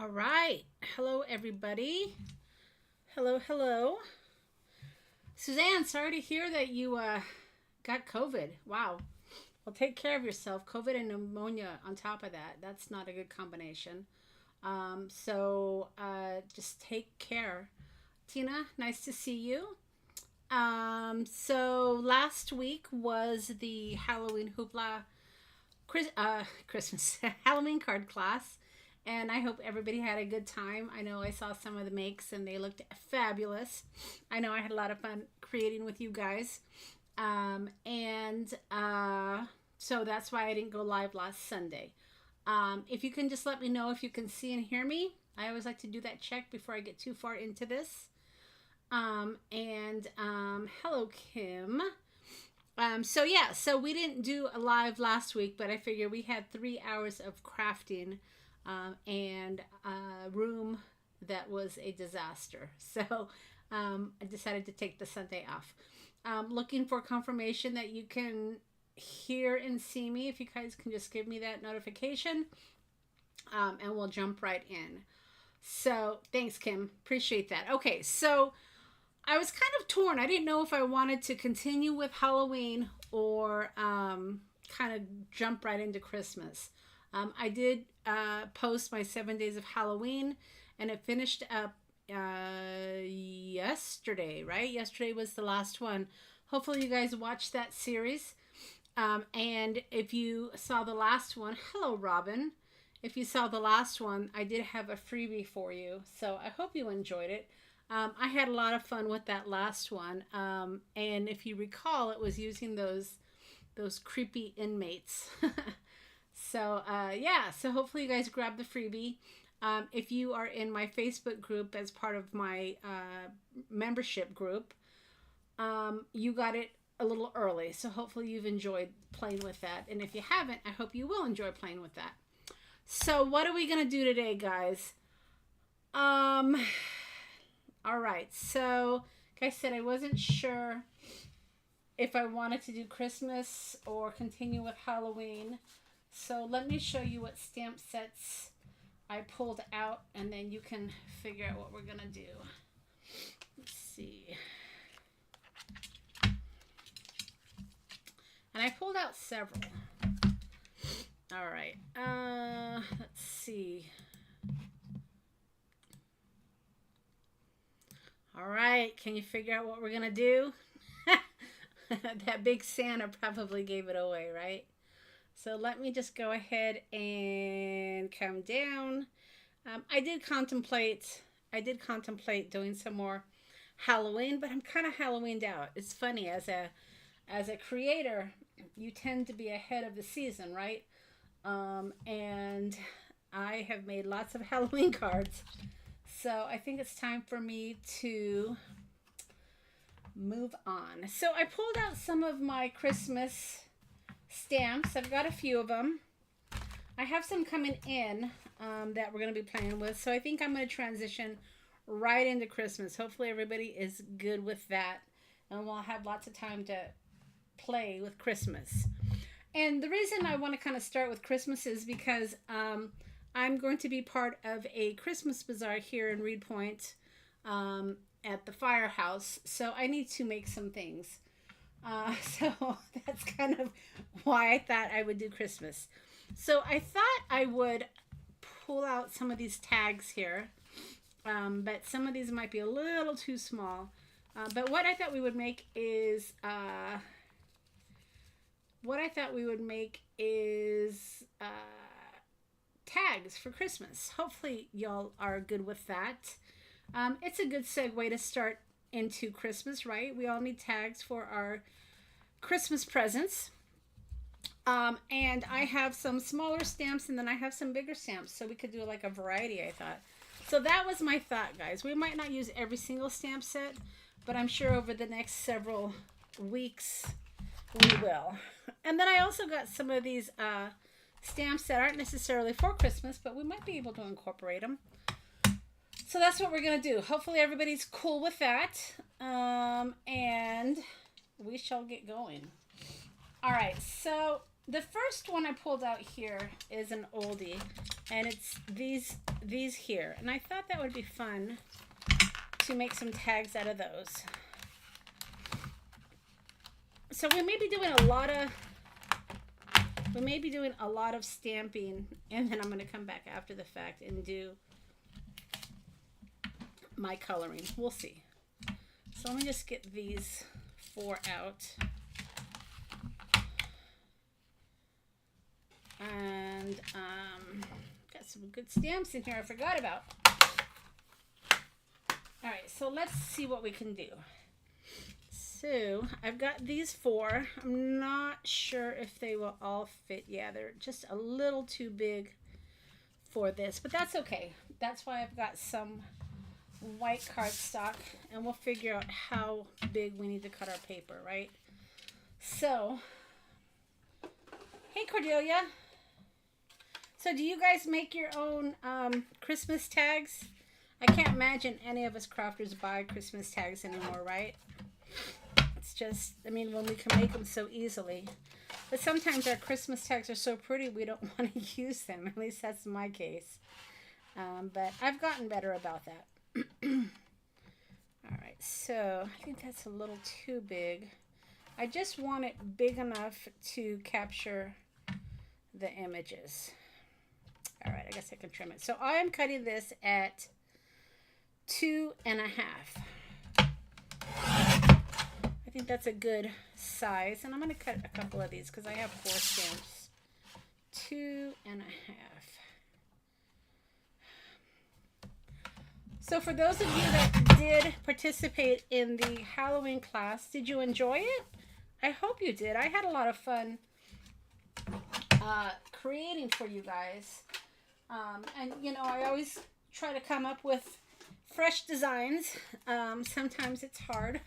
All right. Hello, everybody. Hello, hello. Suzanne, sorry to hear that you got COVID. Wow. Well, take care of yourself. COVID and pneumonia on top of that. That's not a good combination. Just take care. Tina, nice to see you. So last week was the Halloween hoopla Christmas Halloween card class, and I hope everybody had a good time. I know I saw some of the makes and they looked fabulous. I know I had a lot of fun creating with you guys. So that's why I didn't go live last Sunday. If you can just let me know if you can see and hear me. I always like to do that check before I get too far into this. Hello, Kim. So we didn't do a live last week, but I figure we had 3 hours of crafting and a room that was a disaster. So I decided to take the Sunday off. Looking for confirmation that you can hear and see me. If you guys can just give me that notification, and we'll jump right in. So thanks, Kim. Appreciate that. Okay, so I was kind of torn. I didn't know if I wanted to continue with Halloween or kind of jump right into Christmas. I did post my 7 days of Halloween, and it finished up yesterday, right? Yesterday was the last one. Hopefully you guys watched that series. And if you saw the last one, hello, Robin. If you saw the last one, I did have a freebie for you. So I hope you enjoyed it. I had a lot of fun with that last one. And if you recall, it was using those creepy inmates. So hopefully you guys grab the freebie. If you are in my Facebook group as part of my membership group, you got it a little early. So hopefully you've enjoyed playing with that. And if you haven't, I hope you will enjoy playing with that. So what are we going to do today, guys? All right. So like I said, I wasn't sure if I wanted to do Christmas or continue with Halloween. So let me show you what stamp sets I pulled out, and then you can figure out what we're going to do. Let's see. And I pulled out several. All right. Let's see. All right. Can you figure out what we're going to do? That big Santa probably gave it away, right? So let me just go ahead and come down. I did contemplate doing some more Halloween, but I'm kind of Halloweened out. It's funny, as a creator, you tend to be ahead of the season, right? And I have made lots of Halloween cards. So I think it's time for me to move on. So I pulled out some of my Christmas stamps. I've got a few of them. I have some coming in that we're going to be playing with. So I think I'm going to transition right into Christmas. Hopefully everybody is good with that. And we'll have lots of time to play with Christmas. And the reason I want to kind of start with Christmas is because I'm going to be part of a Christmas bazaar here in Reed Point at the firehouse. So I need to make some things. So that's kind of why I thought I would do Christmas. So I thought I would pull out some of these tags here. But some of these might be a little too small. But what I thought we would make is tags for Christmas. Hopefully y'all are good with that. It's a good segue to start into Christmas, right? We all need tags for our Christmas presents. And I have some smaller stamps, and then I have some bigger stamps, so we could do like a variety, I thought. So that was my thought, guys. We might not use every single stamp set, but I'm sure over the next several weeks we will. And then I also got some of these stamps that aren't necessarily for Christmas, but we might be able to incorporate them. So that's what we're going to do. Hopefully everybody's cool with that. And we shall get going. All right. So the first one I pulled out here is an oldie, and it's these here. And I thought that would be fun to make some tags out of those. So we may be doing a lot of stamping, and then I'm going to come back after the fact and do my coloring. We'll see. So let me just get these 4 out. And got some good stamps in here I forgot about. All right, so let's see what we can do. So I've got these 4. I'm not sure if they will all fit. Yeah, they're just a little too big for this, but that's okay. That's why I've got some white cardstock, and we'll figure out how big we need to cut our paper, right? So, hey Cordelia. So do you guys make your own Christmas tags? I can't imagine any of us crafters buy Christmas tags anymore, right? It's just, I mean, when we can make them so easily. But sometimes our Christmas tags are so pretty we don't want to use them. At least that's my case. But I've gotten better about that. All right, so I think that's a little too big. I just want it big enough to capture the images. All right, I guess I can trim it. So I am cutting this at 2.5. I think that's a good size, and I'm going to cut a couple of these because I have 4 stamps. 2.5. So for those of you that did participate in the Halloween class, did you enjoy it? I hope you did. I had a lot of fun creating for you guys. And, you know, I always try to come up with fresh designs. Sometimes it's hard.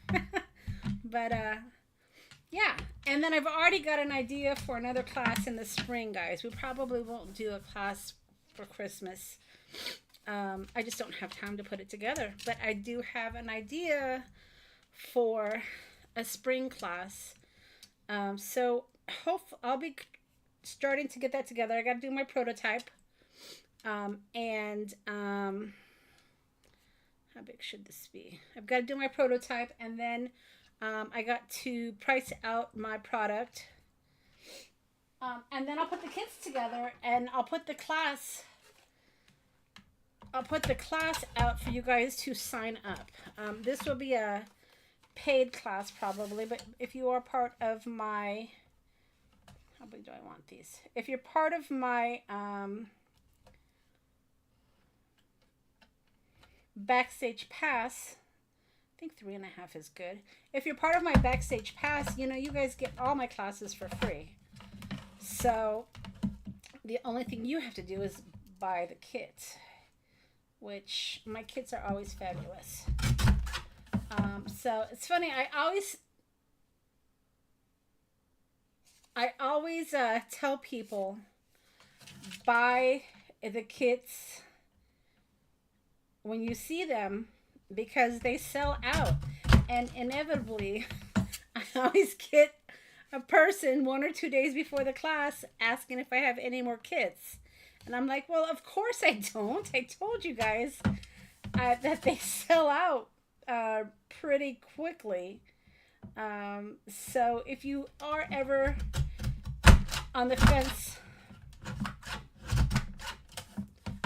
But, yeah. And then I've already got an idea for another class in the spring, guys. We probably won't do a class for Christmas. I just don't have time to put it together. But I do have an idea for a spring class. So I'll be starting to get that together. I got to do my prototype. How big should this be? I've got to do my prototype, and then I got to price out my product. And then I'll put the kits together, and I'll put the class out for you guys to sign up. This will be a paid class probably, but if you are part of my, how big do I want these? If you're part of my Backstage Pass, I think 3.5 is good. If you're part of my Backstage Pass, you know, you guys get all my classes for free. So the only thing you have to do is buy the kit, which my kits are always fabulous. So it's funny, I always tell people, buy the kits when you see them, because they sell out. And inevitably, I always get a person 1 or 2 days before the class asking if I have any more kits. And I'm like, well, of course I don't. I told you guys that they sell out pretty quickly. So if you are ever on the fence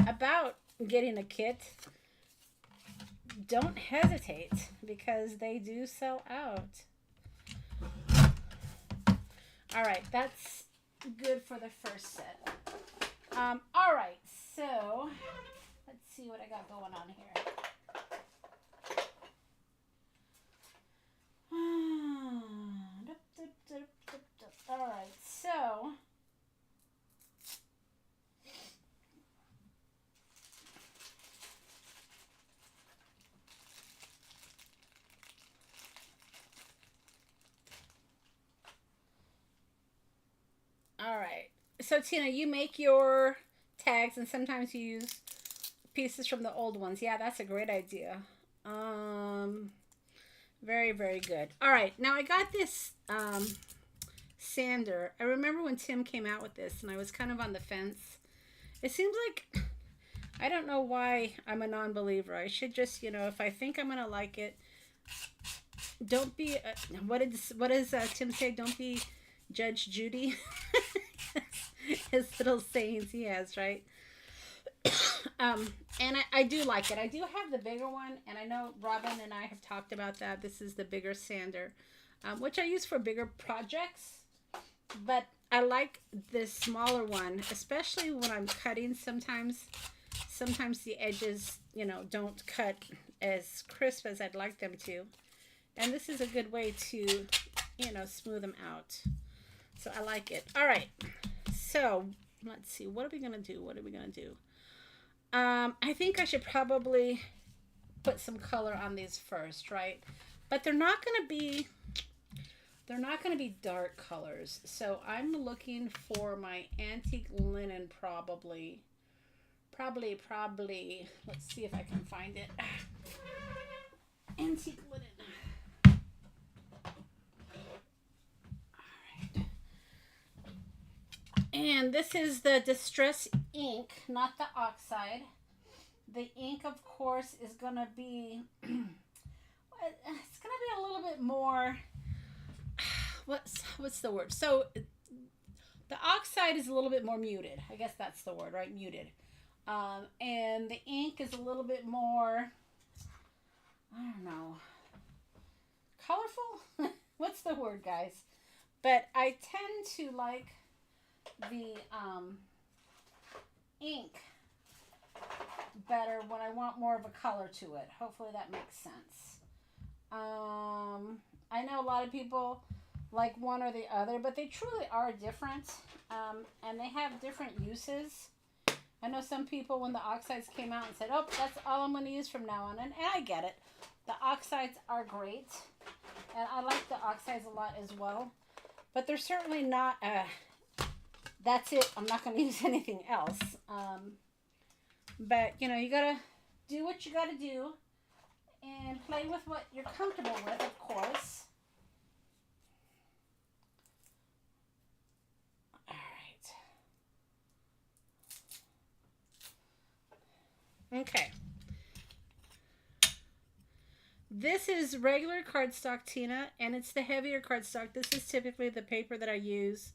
about getting a kit, don't hesitate, because they do sell out. All right, that's good for the first set. All right, so let's see what I got going on here. All right, so all right. So Tina, you make your tags, and sometimes you use pieces from the old ones. Yeah, that's a great idea. Very, very good. All right, now I got this sander. I remember when Tim came out with this and I was kind of on the fence. It seems like, I don't know why I'm a non-believer. I should just, you know, if I think I'm going to like it, don't be, what does Tim say? Don't be Judge Judy. His little sayings he has, right? And I do like it. I do have the bigger one, and I know Robin and I have talked about that. This is the bigger sander, which I use for bigger projects. But I like this smaller one, especially when I'm cutting sometimes. Sometimes the edges, you know, don't cut as crisp as I'd like them to. And this is a good way to, you know, smooth them out. So I like it. All right. So let's see. What are we going to do? What are we going to do? I think I should probably put some color on these first, right? But they're not going to be dark colors. So I'm looking for my antique linen probably. Let's see if I can find it. Antique linen. And this is the Distress ink, not the oxide. The ink, of course, is going to be, it's going to be a little bit more, what's the word? So the oxide is a little bit more muted. I guess that's the word, right? Muted. And the ink is a little bit more, I don't know, colorful? What's the word, guys? But I tend to like the ink better when I want more of a color to it. Hopefully that makes sense. I know a lot of people like one or the other, but they truly are different, and they have different uses. I know some people, when the oxides came out, and said, oh, that's all I'm going to use from now on, and I get it. The oxides are great, and I like the oxides a lot as well, but they're certainly not that's it, I'm not going to use anything else. But, you know, you got to do what you got to do and play with what you're comfortable with, of course. All right. Okay. This is regular cardstock, Tina, and it's the heavier cardstock. This is typically the paper that I use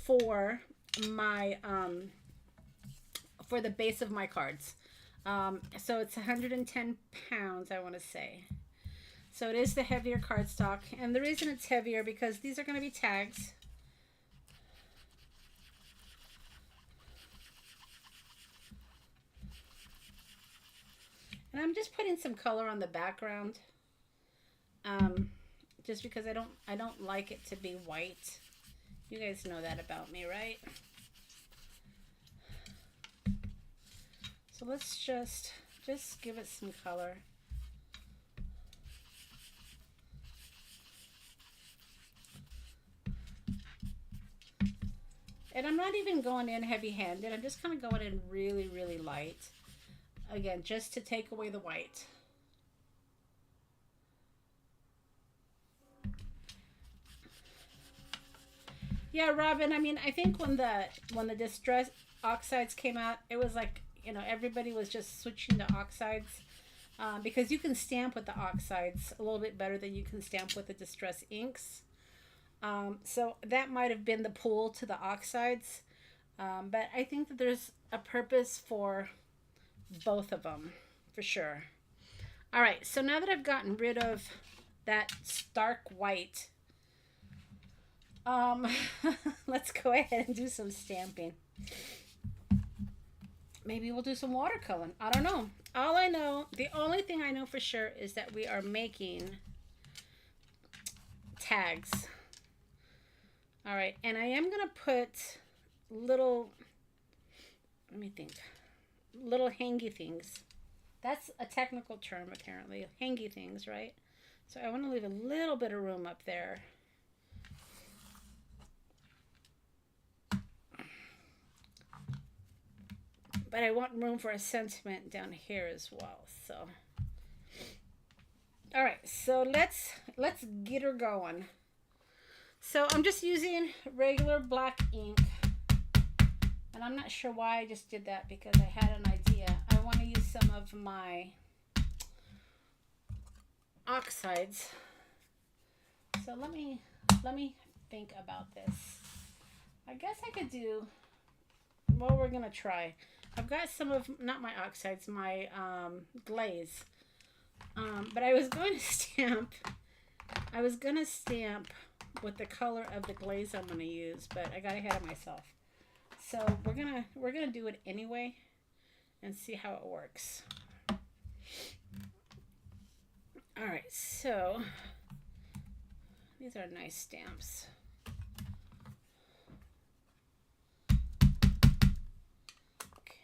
for my for the base of my cards. So it's 110 pounds, I want to say. So it is the heavier cardstock, and the reason it's heavier because these are going to be tags. And I'm just putting some color on the background, just because I don't like it to be white. You guys know that about me, right? So let's just give it some color. And I'm not even going in heavy-handed. I'm just kind of going in really, really light. Again, just to take away the white. Yeah, Robin, I mean, I think when the Distress oxides came out, it was like, you know, everybody was just switching to oxides, because you can stamp with the oxides a little bit better than you can stamp with the Distress inks. So that might have been the pull to the oxides. But I think that there's a purpose for both of them, for sure. All right, so now that I've gotten rid of that stark white, let's go ahead and do some stamping. Maybe we'll do some watercoloring. I don't know. All I know, the only thing I know for sure is that we are making tags. All right, and I am going to put little, let me think, little hangy things. That's a technical term, apparently. Hangy things, right? So I want to leave a little bit of room up there. But I want room for a sentiment down here as well. So, all right. So let's get her going. So I'm just using regular black ink. And I'm not sure why I just did that, because I had an idea. I want to use some of my oxides. So let me think about this. I guess I could do, well, we're going to try. I've got some of, not my oxides, my glaze. But I was going to stamp with the color of the glaze I'm going to use, but I got ahead of myself. So we're gonna do it anyway and see how it works. All right, so these are nice stamps.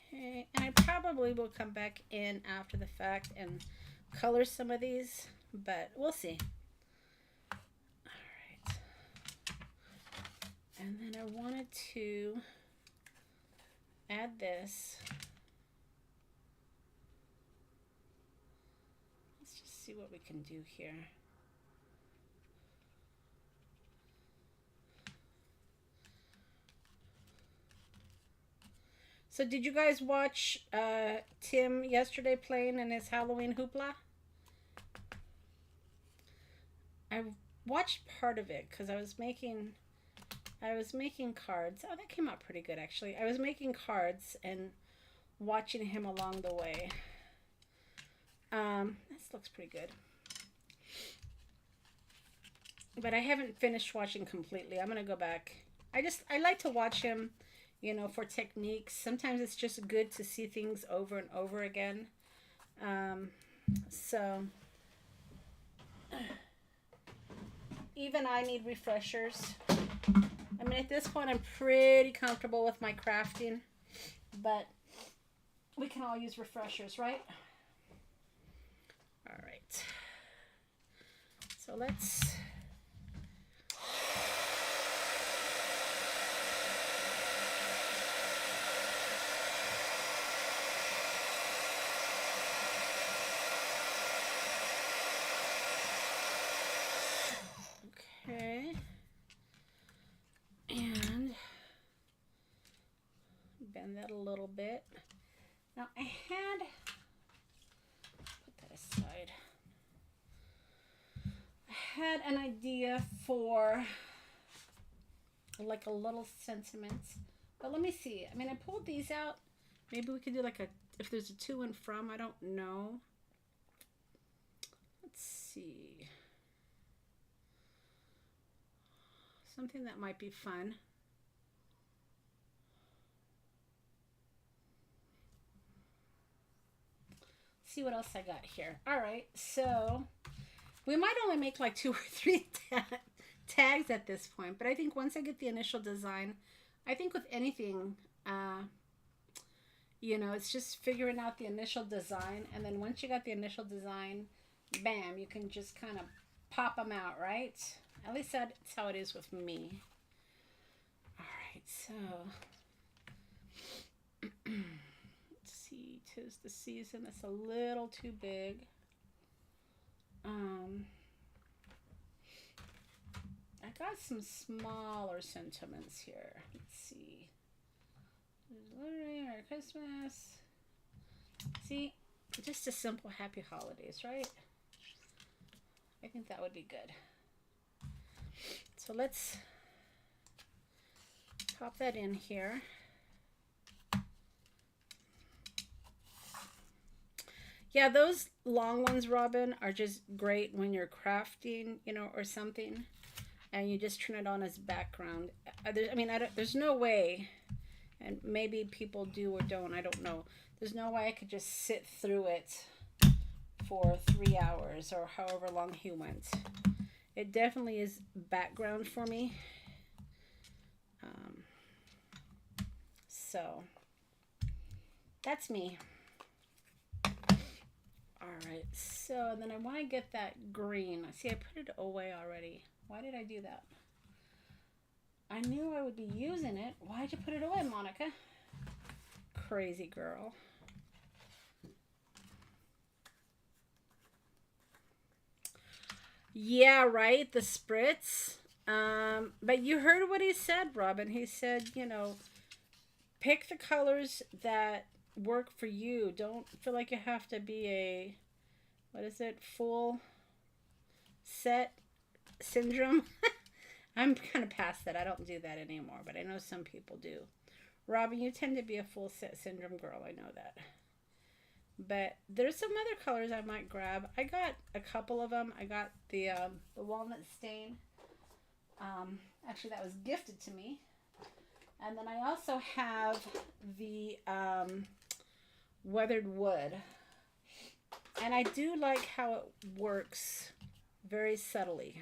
Okay, and I probably will come back in after the fact and color some of these, but we'll see. All right, and then I wanted to add this. Let's just see what we can do here. So did you guys watch Tim yesterday playing in his Halloween hoopla? I watched part of it because I was making cards. Oh, that came out pretty good, actually. I was making cards and watching him along the way. This looks pretty good. But I haven't finished watching completely. I'm going to go back. I like to watch him, you know, for techniques. Sometimes it's just good to see things over and over again. So even I need refreshers. I mean, at this point, I'm pretty comfortable with my crafting, but we can all use refreshers, right? All right. So let's... Okay. And bend that a little bit. Now I had, put that aside. I had an idea for like a little sentiment, but let me see. I mean, I pulled these out. Maybe we could do like a, if there's a to and from, I don't know. Let's see. Something that might be fun. See what else I got here. All right, so we might only make like 2 or 3 tags at this point, but I think once I get the initial design, I think with anything, you know, it's just figuring out the initial design, and then once you got the initial design, bam, you can just kind of pop them out, right? At least that's how it is with me. All right, so let's see. 'Tis the season. That's a little too big. I got some smaller sentiments here. Let's see. Merry Christmas. See, just a simple happy holidays, right? I think that would be good. So let's pop that in here. Yeah, those long ones, Robin, are just great when you're crafting, you know, or something, and you just turn it on as background. There's no way, and maybe people do or don't, I don't know. There's no way I could just sit through it for 3 hours or however long he went. It definitely is background for me. So that's me. All right, so then I want to get that green. See, I put it away already. Why did I do that? I knew I would be using it. Why'd you put it away, Monica? Crazy girl. Yeah, right, the spritz. But you heard what he said, Robin. He said, you know, pick the colors that work for you. Don't feel like you have to be a, what is it, full set syndrome. I'm kind of past that. I don't do that anymore, but I know some people do. Robin, you tend to be a full set syndrome girl. I know that. But there's some other colors I might grab. I got a couple of them. I got the walnut stain. Actually, that was gifted to me. And then I also have the weathered wood. And I do like how it works very subtly.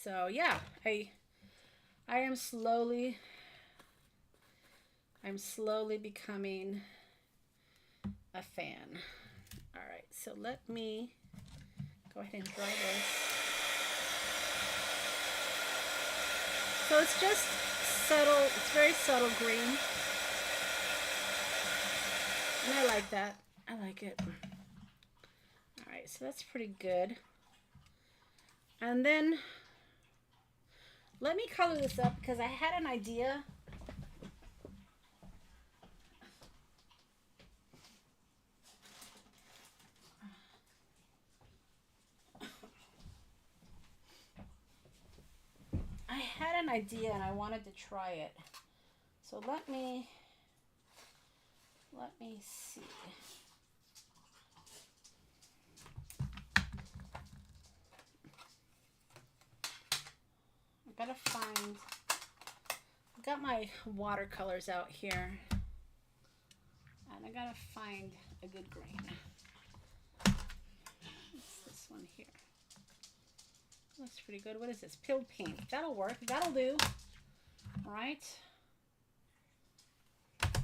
So yeah, I'm slowly becoming a fan. All right, so let me go ahead and dry this. So it's just subtle, it's very subtle green. And I like that. I like it. All right, so that's pretty good. And then let me color this up because I had an idea. I had an idea and I wanted to try it. So let me see. I gotta find, I've got my watercolors out here and I gotta find a good green. What's this one here? Looks pretty good. What is this? Pilled paint. That'll work. That'll do. All right. Okay.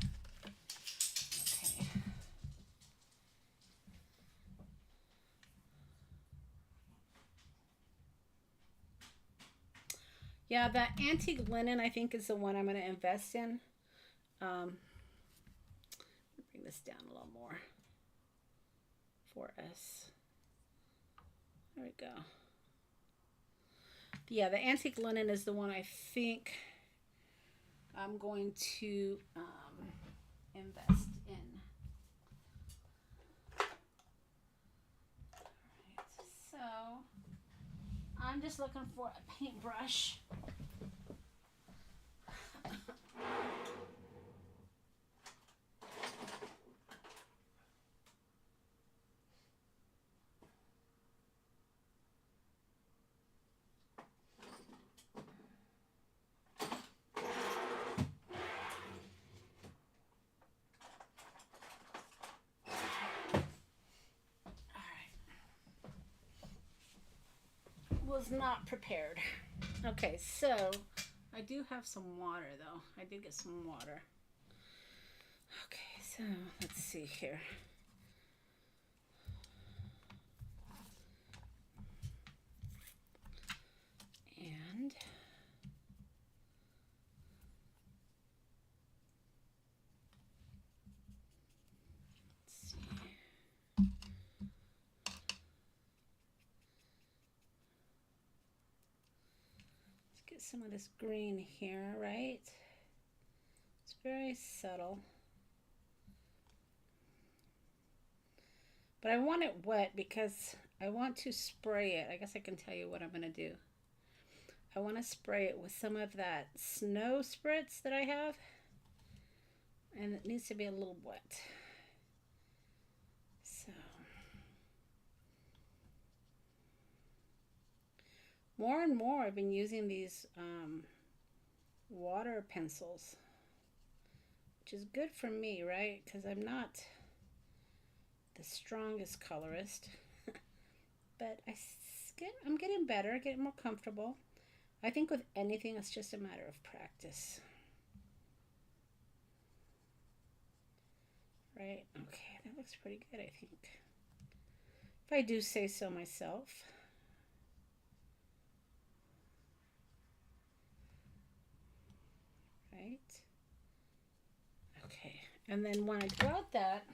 Yeah, that antique linen I think is the one I'm going to invest in. Bring this down a little more for us. There we go. Yeah, the antique linen is the one I think I'm going to invest in. All right, so I'm just looking for a paintbrush. Was not prepared. Okay, so I do have some water though. I did get some water. Okay, so let's see here. And let's see. Some of this green here, right? It's very subtle. But I want it wet because I want to spray it. I guess I can tell you what I'm going to do. I want to spray it with some of that snow spritz that I have. And it needs to be a little wet. So more and more I've been using these water pencils, which is good for me, right? Because I'm not the strongest colorist, but I'm getting better, getting more comfortable. I think with anything, it's just a matter of practice. Right? Okay, that looks pretty good, I think. If I do say so myself. Right? Okay, and then when I got that,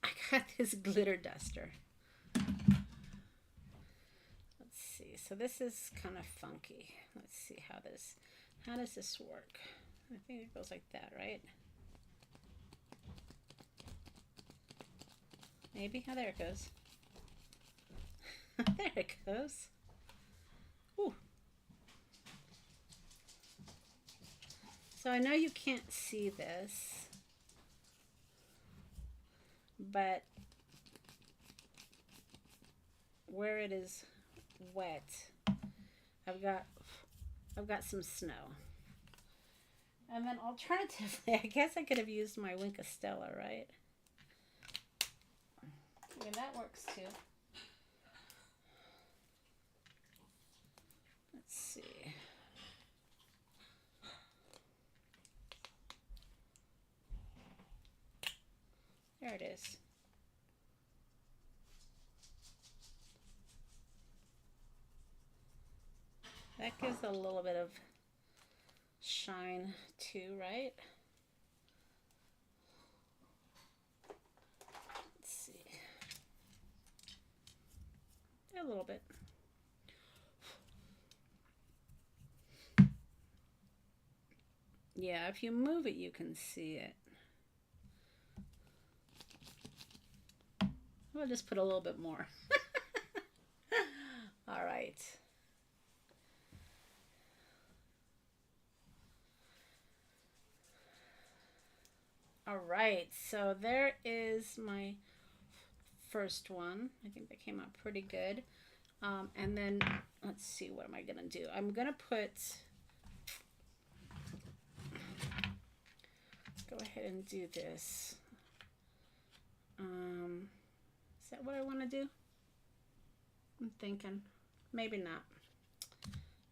I got this glitter duster. so this is kind of funky. Let's see how does this work? I think it goes like that, right? Maybe. Oh, there it goes. There it goes. Ooh. So I know you can't see this, but where it is wet, I've got some snow. And then alternatively, I guess I could have used my Wink of Stella, right? I mean, that works too. Let's see. There it is. That gives a little bit of shine too, right? Let's see. A little bit. Yeah, if you move it, you can see it. I'll just put a little bit more. All right. All right, so there is my first one. I think that came out pretty good. And then let's see, what am I gonna do? I'm gonna put, let's go ahead and do this. Is that what I want to do? I'm thinking, maybe not.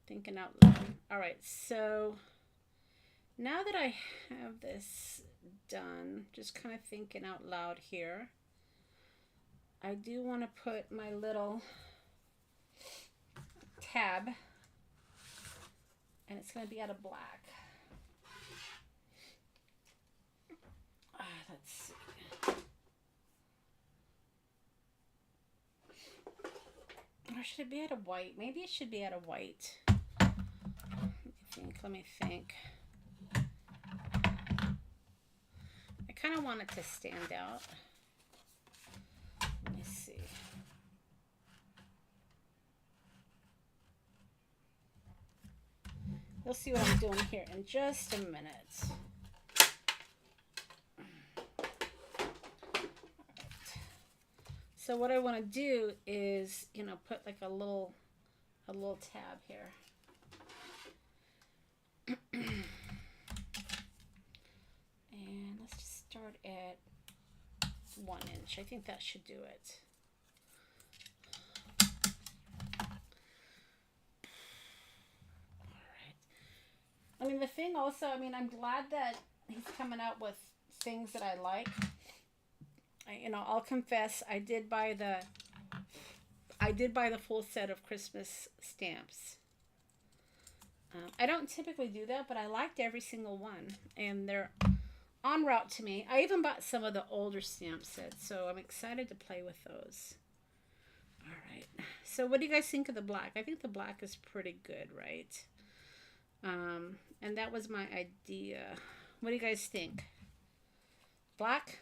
Thinking out loud. All right, so now that I have this done, just kind of thinking out loud here, I do want to put my little tab, and it's going to be out of black. Let's see. Or should it be out of white? Maybe it should be out of white. Let me think. I kind of want it to stand out. Let me see. You'll see what I'm doing here in just a minute. So what I want to do is, you know, put like a little tab here. And let's just start at 1 inch. I think that should do it. All right. I mean, the thing also, I mean, I'm glad that he's coming out with things that I like. You know, I'll confess, I did buy the full set of Christmas stamps. I don't typically do that, but I liked every single one, and they're en route to me. I even bought some of the older stamp sets, so I'm excited to play with those. All right. So what do you guys think of the black? I think the black is pretty good, right? And that was my idea. What do you guys think? Black?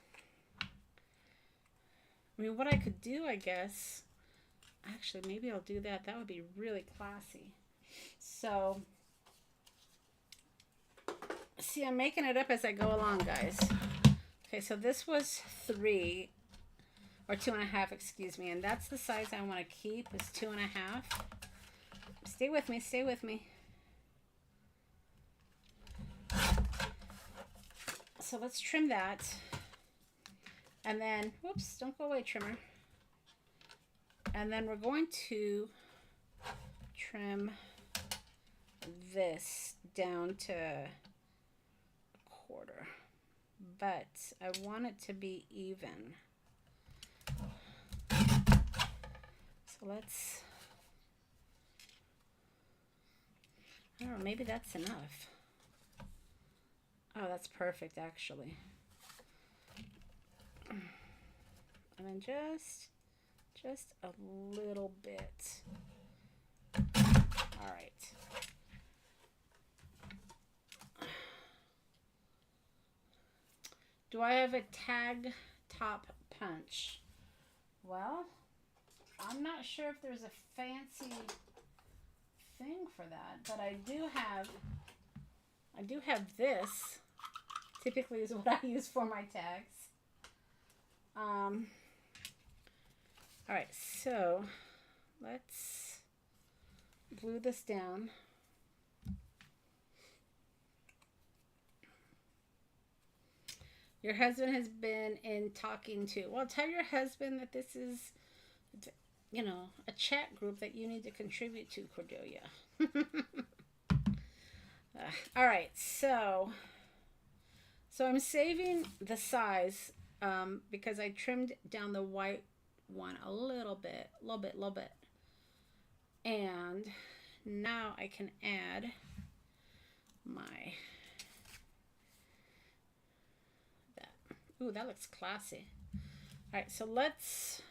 I mean, what I could do, I guess, actually, maybe I'll do that. That would be really classy. So, see, I'm making it up as I go along, guys. Okay, so this was 3, or 2.5, excuse me, and that's the size I want to keep, is 2.5. Stay with me, stay with me. So let's trim that. And then, whoops, don't go away, trimmer. And then we're going to trim this down to 1/4. But I want it to be even. So let's, I don't know, maybe that's enough. Oh, that's perfect, actually. And then just a little bit. All right. Do I have a tag top punch? Well, I'm not sure if there's a fancy thing for that, but I do have this. Typically is what I use for my tags. All right, so let's glue this down. Your husband has been in talking to. Well, tell your husband that this is, you know, a chat group that you need to contribute to, Cordelia. All right, so I'm saving the size because I trimmed down the white one a little bit. And now I can add my, ooh, that looks classy. All right, so let's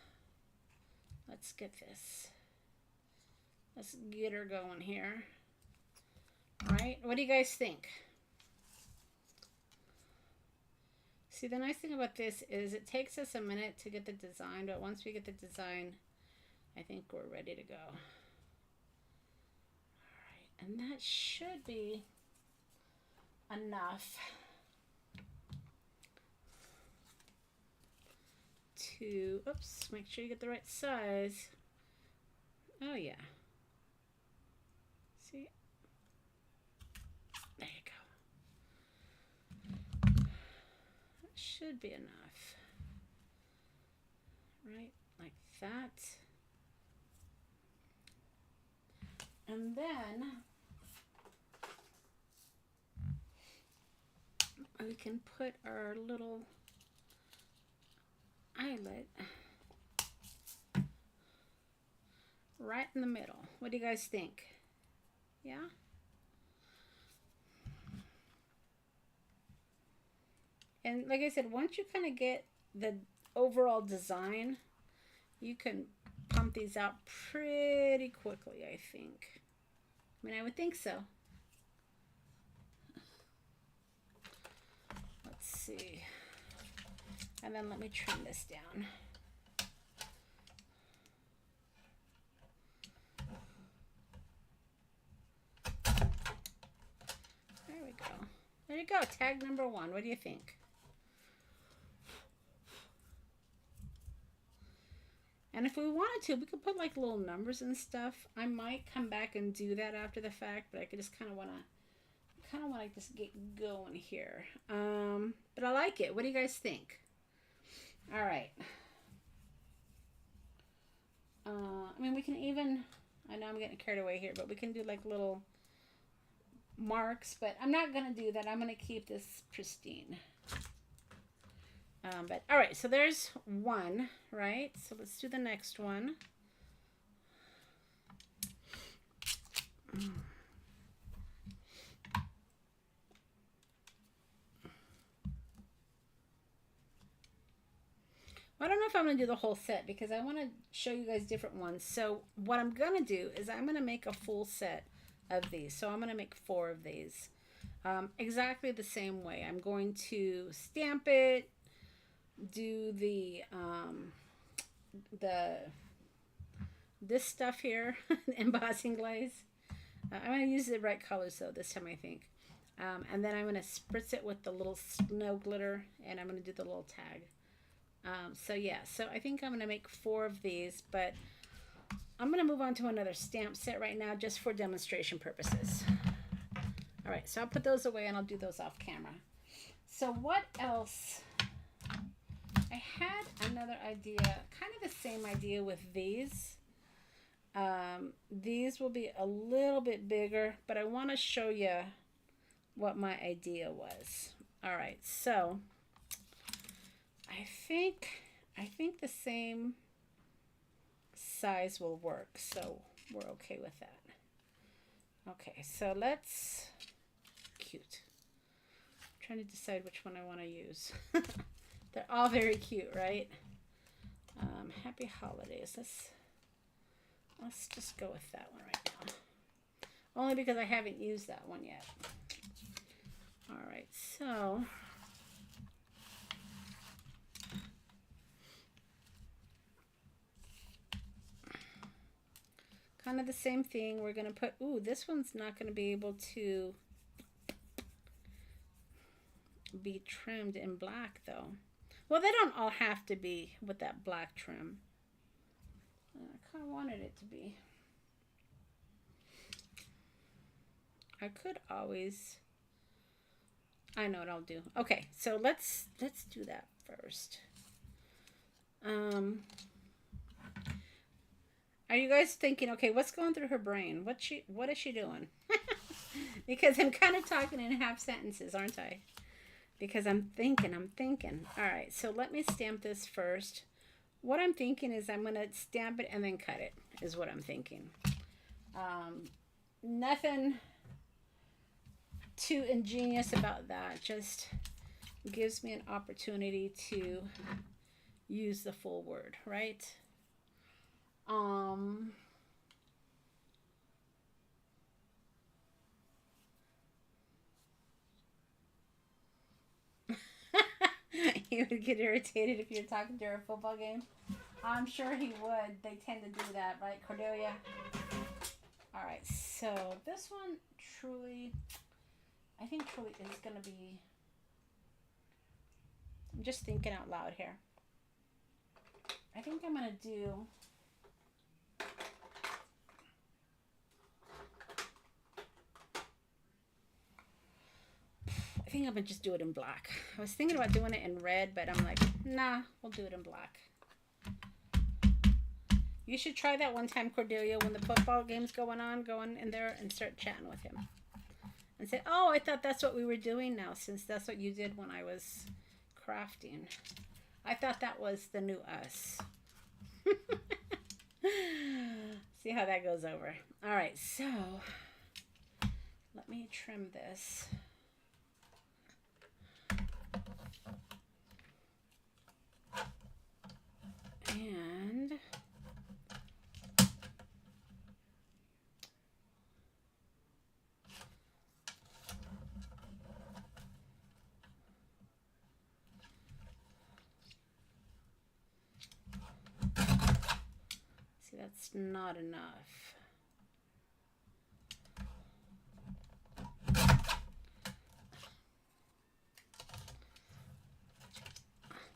get this. Let's get her going here. All right, what do you guys think? See, the nice thing about this is it takes us a minute to get the design, but once we get the design, I think we're ready to go. All right, and that should be enough to, oops, make sure you get the right size. Oh yeah. See? There you go. That should be enough. Right? Like that. And then we can put our little eyelet right in the middle. What do you guys think? Yeah? And like I said, once you kind of get the overall design, you can pump these out pretty quickly, I think. I mean, I would think so. Let's see. And then let me trim this down. There we go. There you go. Tag number 1. What do you think? And if we wanted to, we could put like little numbers and stuff. I might come back and do that after the fact, but I could just kind of want to just get going here. But I like it. What do you guys think? All right. I mean, we can even, I know I'm getting carried away here, but we can do like little marks, but I'm not going to do that. I'm going to keep this pristine. But all right, so there's one, right? So let's do the next one. I don't know if I'm going to do the whole set because I want to show you guys different ones. So what I'm going to do is I'm going to make a full set of these. So I'm going to make 4 of these exactly the same way. I'm going to stamp it, do this stuff here, embossing glaze. I'm going to use the right colors though this time, I think. And then I'm going to spritz it with the little snow glitter, and I'm going to do the little tag. So yeah, so I think I'm going to make 4 of these, but I'm going to move on to another stamp set right now just for demonstration purposes. All right, so I'll put those away and I'll do those off camera. So what else? I had another idea, kind of the same idea with these. These will be a little bit bigger, but I want to show you what my idea was. All right, so I think the same size will work, so we're okay with that. Okay, so let's, cute. I'm trying to decide which one I want to use. They're all very cute, right? Happy holidays. Let's just go with that one right now. Only because I haven't used that one yet. All right, so kind of the same thing. We're going to put, ooh, this one's not going to be able to be trimmed in black though. Well, they don't all have to be with that black trim. I kind of wanted it to be. I could always, I know what I'll do. Okay, so let's do that first. Are you guys thinking, okay, what's going through her brain? What is she doing? Because I'm kind of talking in half sentences, aren't I? Because I'm thinking. All right, so let me stamp this first. What I'm thinking is I'm going to stamp it and then cut it, is what I'm thinking. Nothing too ingenious about that. Just gives me an opportunity to use the full word, right? He would get irritated if you're talking during a football game. I'm sure he would. They tend to do that, right, Cordelia? All right, so this one truly, I think truly is going to be, I'm just thinking out loud here. I think I'm going to do, I think I'm going to just do it in black. I was thinking about doing it in red, but I'm like, nah, we'll do it in black. You should try that one time, Cordelia, when the football game's going on, go in there and start chatting with him. And say, oh, I thought that's what we were doing now, since that's what you did when I was crafting. I thought that was the new us. See how that goes over. All right, so let me trim this. And see, that's not enough.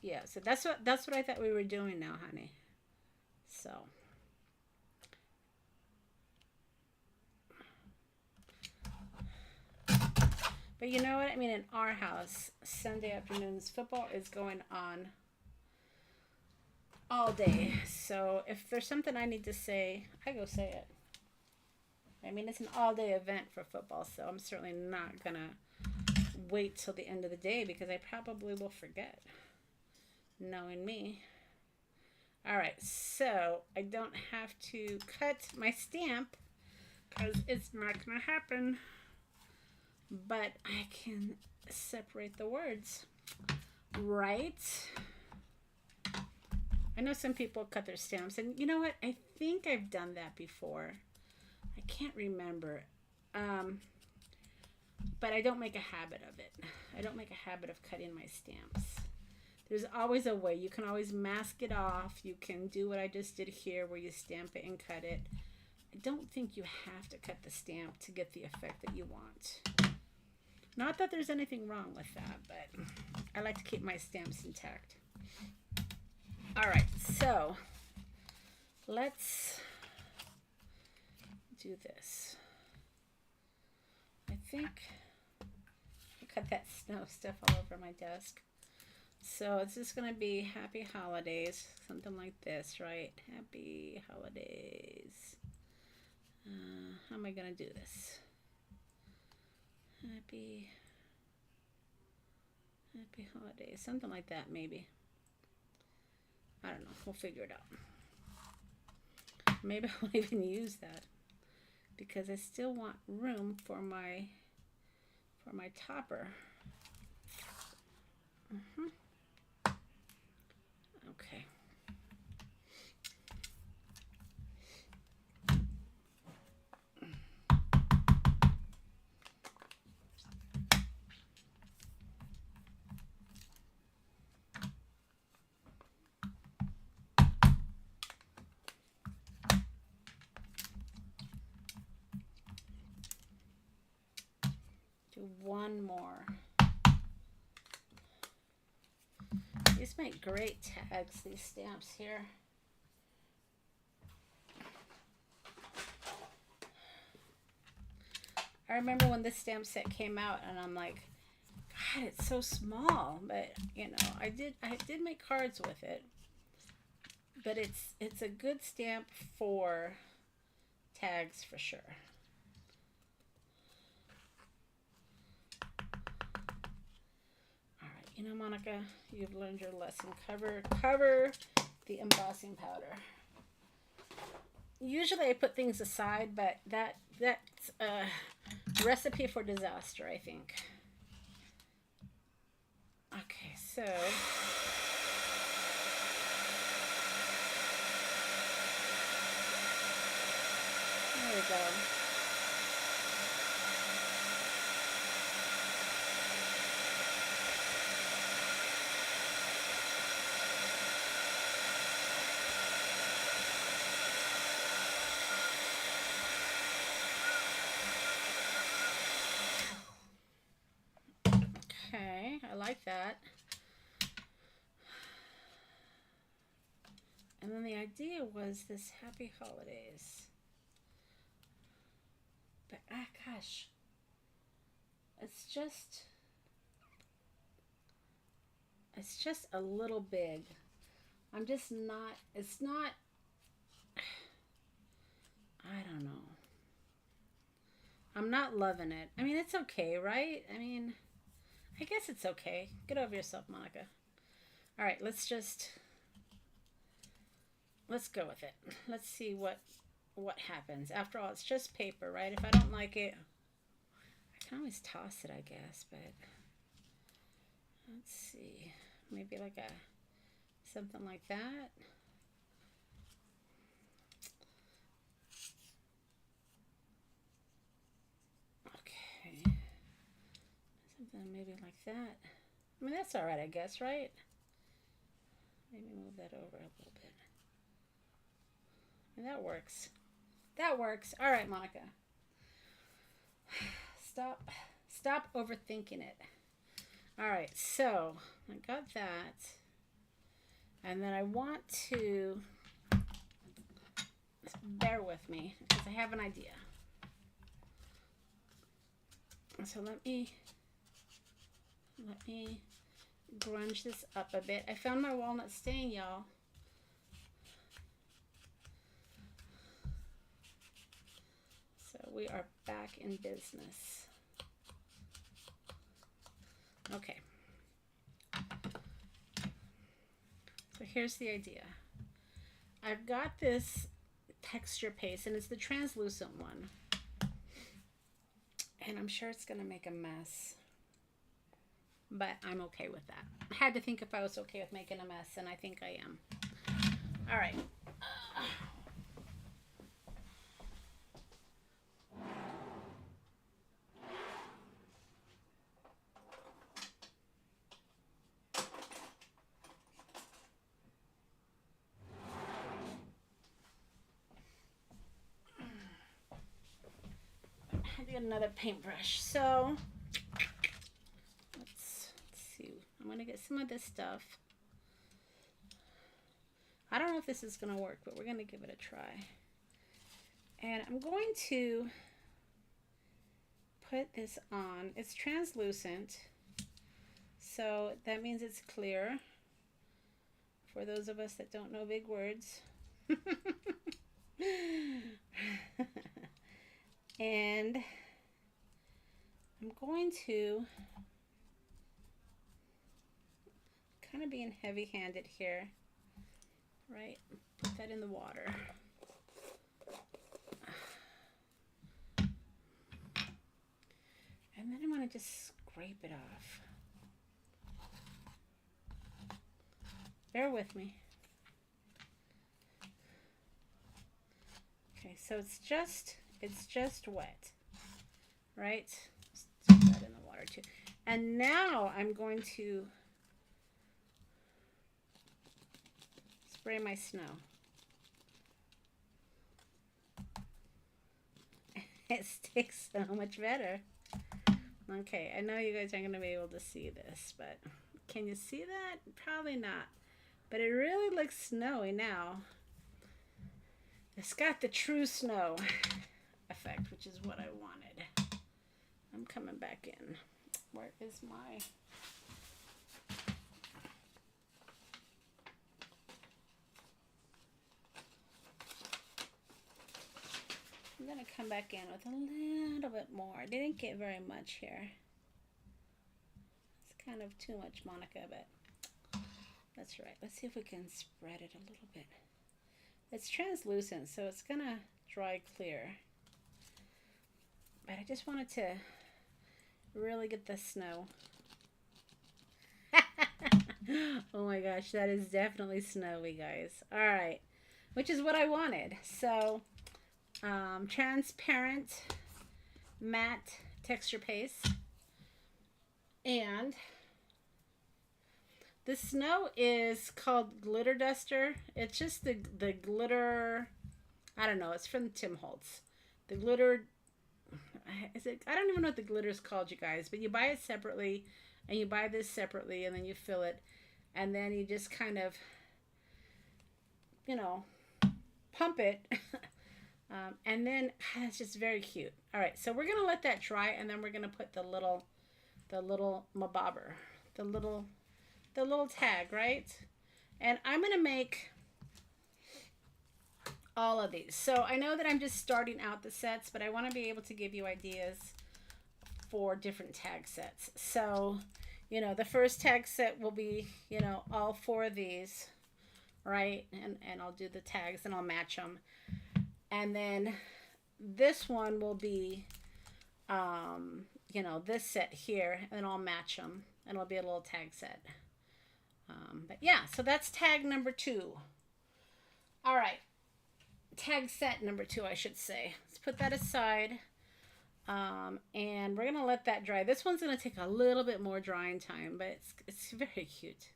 Yeah, so that's what I thought we were doing now, honey. So but you know what? I mean, in our house, Sunday afternoons, football is going on all day. So if there's something I need to say, I go say it. I mean, it's an all-day event for football, so I'm certainly not going to wait till the end of the day because I probably will forget. Knowing me. All right, so I don't have to cut my stamp because it's not going to happen. But I can separate the words, right? I know some people cut their stamps, and you know what? I think I've done that before. I can't remember. But I don't make a habit of it. I don't make a habit of cutting my stamps. There's always a way. You can always mask it off. You can do what I just did here where you stamp it and cut it. I don't think you have to cut the stamp to get the effect that you want. Not that there's anything wrong with that, but I like to keep my stamps intact. All right, so let's do this. I think I cut that snow stuff all over my desk. So it's just going to be Happy Holidays, something like this, right? Happy Holidays. How am I going to do this? Happy Holidays, something like that maybe. I don't know, we'll figure it out. Maybe I won't even use that because I still want room for my topper. Okay. do one more. These make great tags, these stamps here. I remember when this stamp set came out and I'm like, God, it's so small, but you know, I did make cards with it. But it's a good stamp for tags for sure. All right, you know, Monica, you've learned your lesson. Cover the embossing powder. Usually I put things aside, but that's a recipe for disaster, I think. Okay, so there we go. Okay, I like that. And then the idea was this happy holidays. But gosh, it's just a little big. I'm just not, it's not, I don't know. I'm not loving it. I mean, it's okay, right? I mean, I guess it's okay. Get over yourself, Monica. All right, let's go with it. Let's see what happens. After all, it's just paper, right? If I don't like it, I can always toss it, I guess, but let's see. Maybe like something like that. Okay. Something maybe like that. I mean, that's all right, I guess, right? Maybe move that over a little bit. And that works. That works. All right, Monica. Stop overthinking it. All right, so I got that. And then I want to, bear with me because I have an idea. So let me grunge this up a bit. I found my walnut stain, y'all. So we are back in business. Okay. So here's the idea. I've got this texture paste, and it's the translucent one. And I'm sure it's going to make a mess. But I'm okay with that. I had to think if I was okay with making a mess, and I think I am. All right. Get another paintbrush. So let's see. I'm gonna get some of this stuff. I don't know if this is gonna work, but we're gonna give it a try. And I'm going to put this on. It's translucent, so that means it's clear. For those of us that don't know big words. And I'm going to kind of being heavy-handed here, right? Put that in the water. And then I'm going to just scrape it off. Bear with me. Okay, so it's just wet, right? Let's put that in the water too. And now I'm going to spray my snow. It sticks so much better. Okay, I know you guys aren't going to be able to see this, but can you see that? Probably not. But it really looks snowy now. It's got the true snow effect, which is what I wanted. I'm coming back in. Where is my... I'm going to come back in with a little bit more. I didn't get very much here. It's kind of too much, Monica, but that's right. Let's see if we can spread it a little bit. It's translucent, so it's going to dry clear. But I just wanted to really get the snow. Oh my gosh, that is definitely snowy, guys. All right, which is what I wanted. So... transparent matte texture paste, and the snow is called Glitter Duster. It's just the glitter, I don't know, it's from Tim Holtz. The glitter, is it, I don't even know what the glitter is called, you guys, but you buy it separately, and you buy this separately, and then you fill it, and then you just kind of, you know, pump it. And then it's just very cute. All right, so we're gonna let that dry, and then we're gonna put the little mabobber, the little tag, right? And I'm gonna make all of these. So I know that I'm just starting out the sets, but I want to be able to give you ideas for different tag sets. So, you know, the first tag set will be, you know, all 4 of these, right? And I'll do the tags and I'll match them. And then this one will be, you know, this set here, and I'll match them, and it'll be a little tag set. But yeah, so that's tag number 2. All right, tag set number 2, I should say. Let's put that aside, and we're gonna let that dry. This one's gonna take a little bit more drying time, but it's very cute.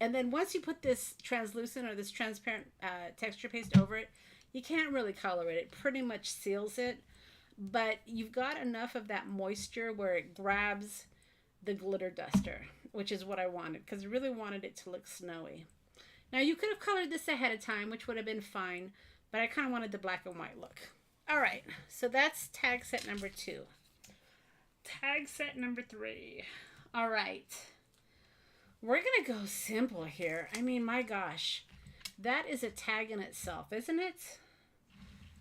And then once you put this translucent or this transparent texture paste over it, you can't really color it. It pretty much seals it, but you've got enough of that moisture where it grabs the glitter duster, which is what I wanted, because I really wanted it to look snowy. Now, you could have colored this ahead of time, which would have been fine, but I kind of wanted the black and white look. All right, so that's tag set number 2. Tag set number 3. All right. We're going to go simple here. I mean, my gosh, that is a tag in itself, isn't it?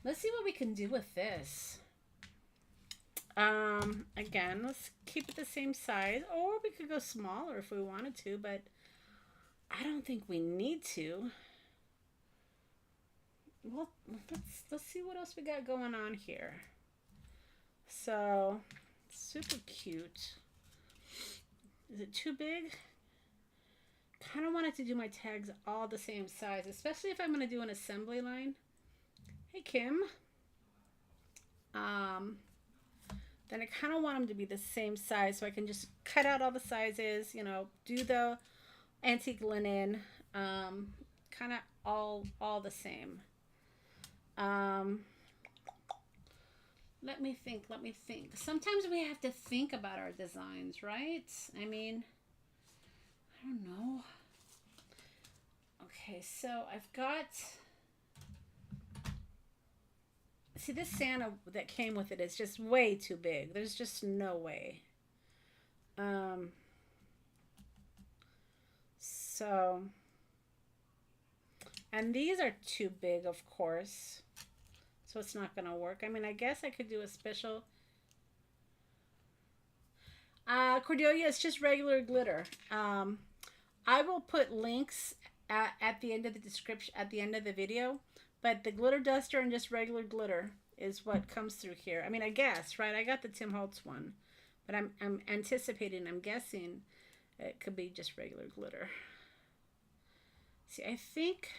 Let's see what we can do with this. Again, let's keep it the same size, or we could go smaller if we wanted to, but I don't think we need to. Well, let's see what else we got going on here. So, super cute. Is it too big? Kind of wanted to do my tags all the same size, especially if I'm going to do an assembly line. Hey, Kim. Then I kind of want them to be the same size, so I can just cut out all the sizes, you know, do the antique linen, kind of all the same. Let me think. Sometimes we have to think about our designs, right? I mean, I don't know. Okay, so I've got... See, this Santa that came with it is just way too big. There's just no way. So, and these are too big, of course. So it's not going to work. I mean, I guess I could do a special... Cordelia, it's just regular glitter. I will put links at the end of the description, at the end of the video. But the glitter duster and just regular glitter is what comes through here. I mean, I guess, right? I got the Tim Holtz one. But I'm anticipating, I'm guessing it could be just regular glitter. See, I think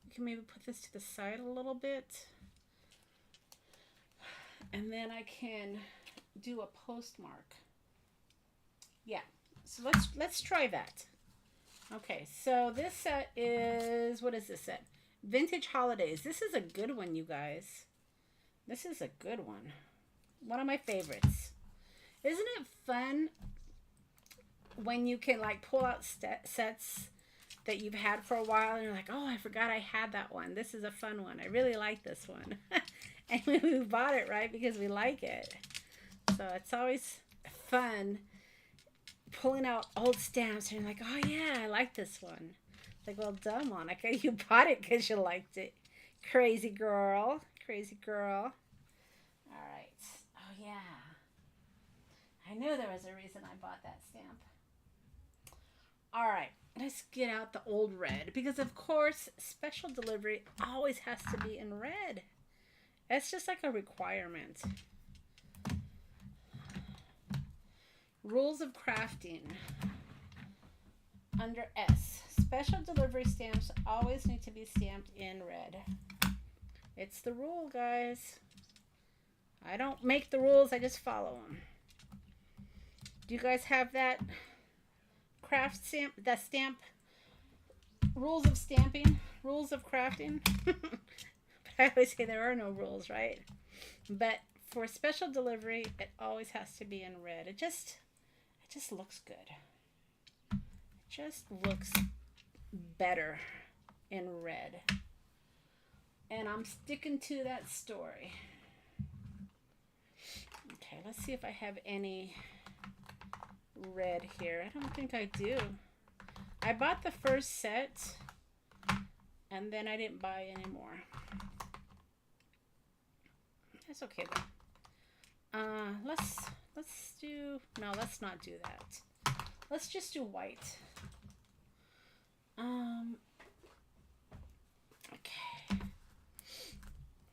we can maybe put this to the side a little bit. And then I can do a postmark. Yeah, so let's try that. Okay, so this set is, what is this set? Vintage Holidays. This is a good one, you guys. This is a good one. One of my favorites. Isn't it fun when you can like pull out sets that you've had for a while and you're like, oh, I forgot I had that one. This is a fun one. I really like this one. And we bought it, right, because we like it. So it's always fun pulling out old stamps and you're like, oh yeah, I like this one. Like, well done, Monica. You bought it because you liked it. Crazy girl. Crazy girl. All right. Oh yeah. I knew there was a reason I bought that stamp. All right. Let's get out the old red. Because, of course, special delivery always has to be in red. It's just like a requirement. Rules of crafting. Under S. Special delivery stamps always need to be stamped in red. It's the rule, guys. I don't make the rules. I just follow them. Do you guys have that craft stamp? That stamp? Rules of stamping? Rules of crafting? But I always say there are no rules, right? But for special delivery, it always has to be in red. It just looks good. It just looks better in red. And I'm sticking to that story. Okay, let's see if I have any red here. I don't think I do. I bought the first set and then I didn't buy any more. That's okay though. Let's do, no, let's not do that. Let's just do white. Okay.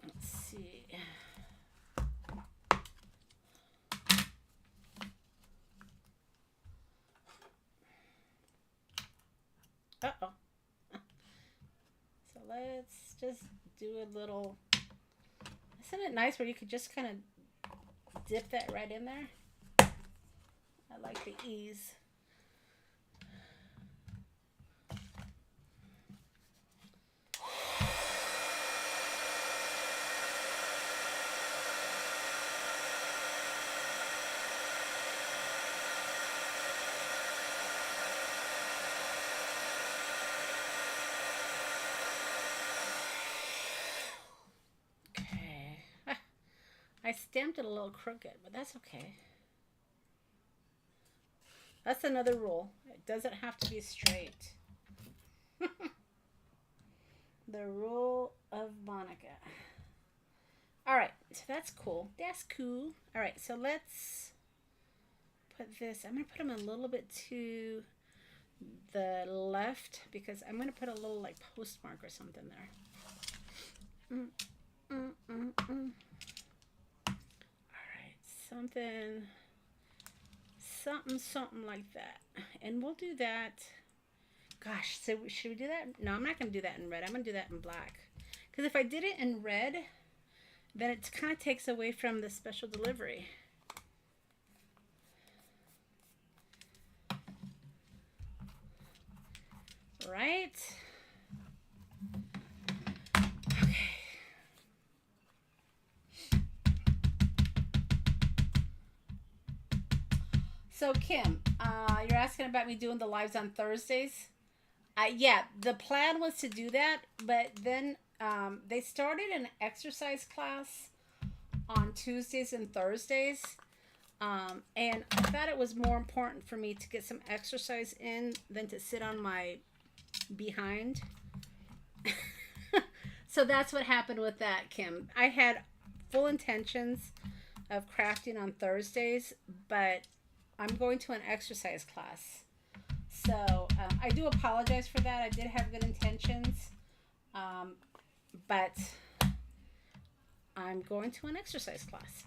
Let's see. Uh-oh. So let's just do a little, isn't it nice where you could just kind of dip that right in there? I like the ease. I stamped it a little crooked, but that's okay. That's another rule. It doesn't have to be straight. The rule of Monica. All right, so that's cool. That's cool. All right, so let's put this. I'm going to put them a little bit to the left because I'm going to put a little like postmark or something there. Something like that. And we'll do that. Gosh, so should we do that? No, I'm not going to do that in red. I'm going to do that in black. Because if I did it in red, then it kind of takes away from the special delivery. Right? So Kim, you're asking about me doing the lives on Thursdays. Yeah, the plan was to do that, but then they started an exercise class on Tuesdays and Thursdays. And I thought it was more important for me to get some exercise in than to sit on my behind. So that's what happened with that, Kim. I had full intentions of crafting on Thursdays, but I'm going to an exercise class. So I do apologize for that. I did have good intentions, but I'm going to an exercise class.